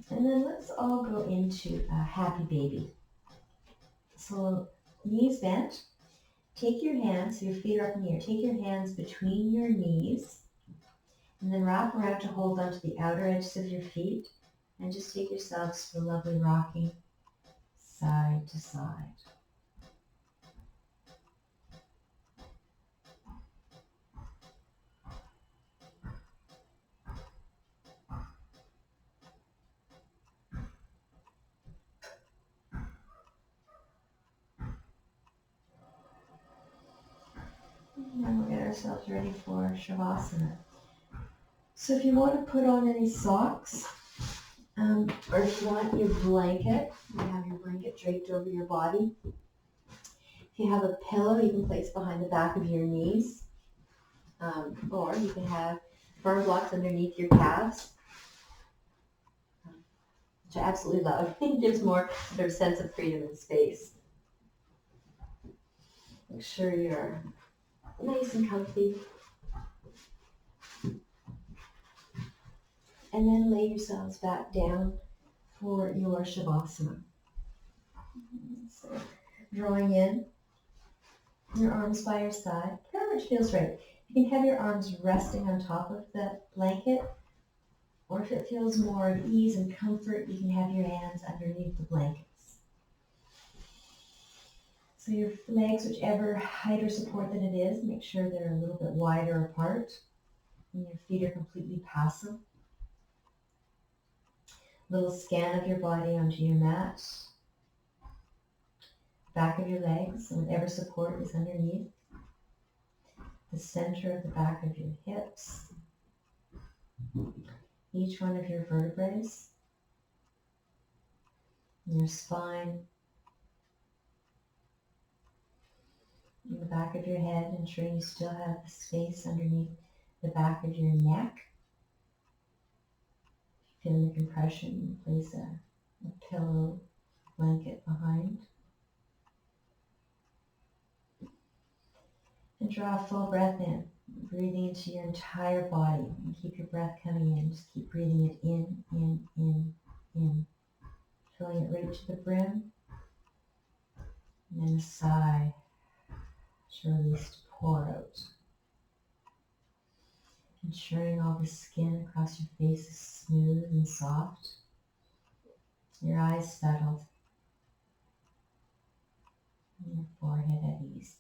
And then let's all go into a happy baby. So knees bent. Take your hands, so your feet are up in the air. Take your hands between your knees and then wrap around to hold onto the outer edges of your feet. And just take yourselves to a lovely rocking side to side. And then we'll get ourselves ready for Shavasana. So if you want to put on any socks, or if you want your blanket, you have your blanket draped over your body. If you have a pillow, you can place behind the back of your knees, or you can have firm blocks underneath your calves, which I absolutely love. It gives more sort of sense of freedom and space. Make sure you're nice and comfy. And then lay yourselves back down for your Shavasana. So, drawing in your arms by your side, whatever which feels right. You can have your arms resting on top of the blanket, or if it feels more at ease and comfort, you can have your hands underneath the blankets. So your legs, whichever height or support that it is, make sure they're a little bit wider apart, and your feet are completely passive. Little scan of your body onto your mat, back of your legs, and whatever support is underneath, the center of the back of your hips, each one of your vertebrae, your spine, in the back of your head, ensuring you still have the space underneath the back of your neck. Feeling the compression, place a pillow, blanket behind. And draw a full breath in, breathing into your entire body. And keep your breath coming in. Just keep breathing it in, in. Filling it right to the brim. And then a sigh to release, to pour out. Ensuring all the skin across your face is smooth and soft. Your eyes settled. And your forehead at ease.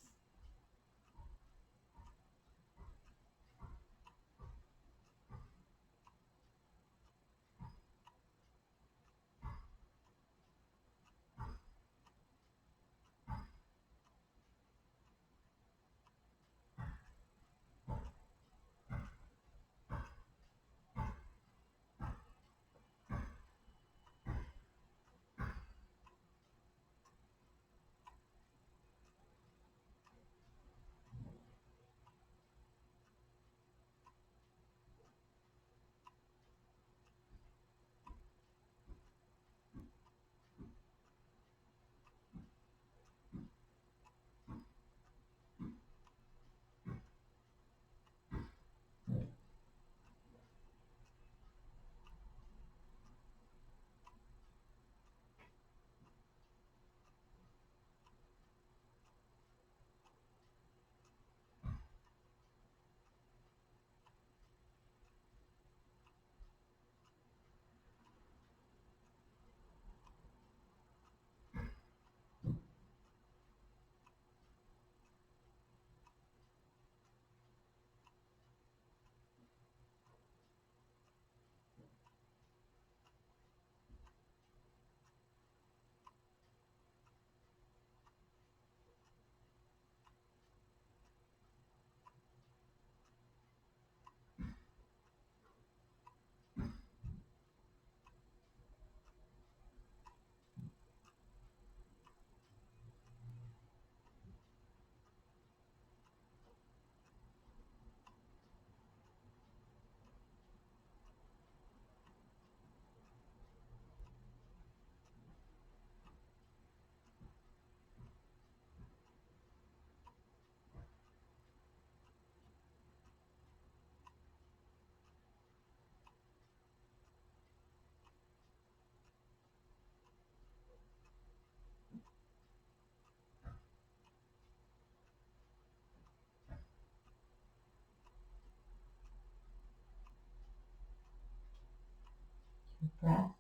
Your breath,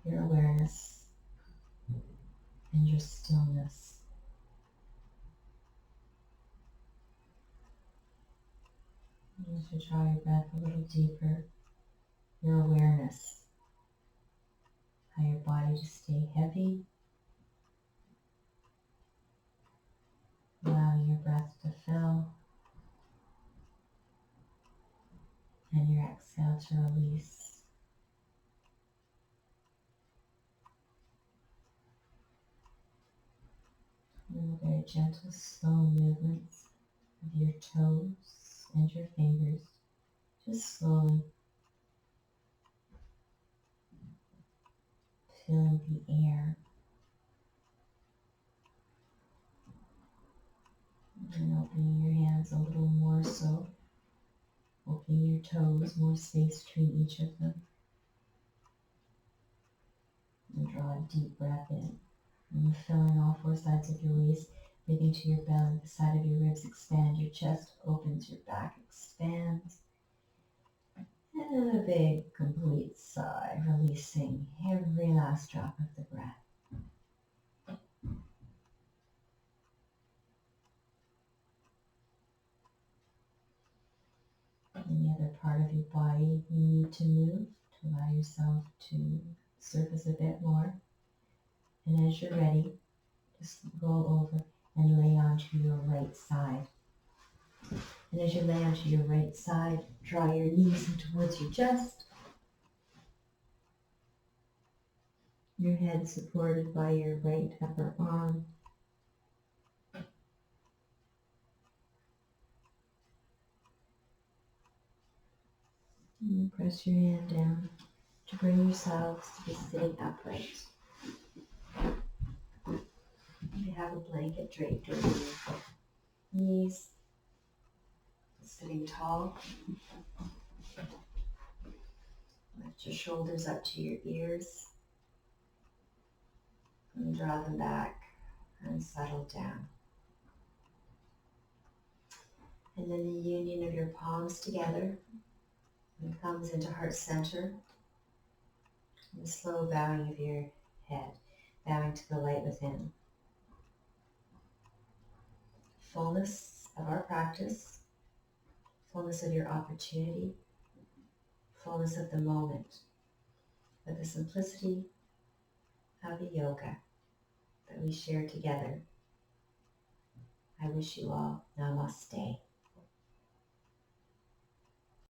your awareness, and your stillness. And as you draw your breath a little deeper, your awareness, how your body to stay heavy, allowing your breath to fill, and your exhale to release. And very gentle, slow movements of your toes and your fingers, just slowly feeling the air. And opening your hands a little more so, opening your toes, more space between each of them. And draw a deep breath in. And filling all four sides of your waist, breathing to your belly, the side of your ribs expand, your chest opens, your back expands. And a big, complete sigh, releasing every last drop of the breath. Any other part of your body you need to move to allow yourself to surface a bit more. And as you're ready, just roll over and lay onto your right side. And as you lay onto your right side, draw your knees in towards your chest. Your head supported by your right upper arm. And press your hand down to bring yourselves to be sitting upright. You have a blanket draped over you. knees, sitting tall. Lift your shoulders up to your ears and draw them back and settle down. And then the union of your palms together and thumbs into heart center. And the slow bowing of your head, bowing to the light within. Fullness of our practice, fullness of your opportunity, fullness of the moment, with the simplicity of the yoga that we share together. I wish you all namaste.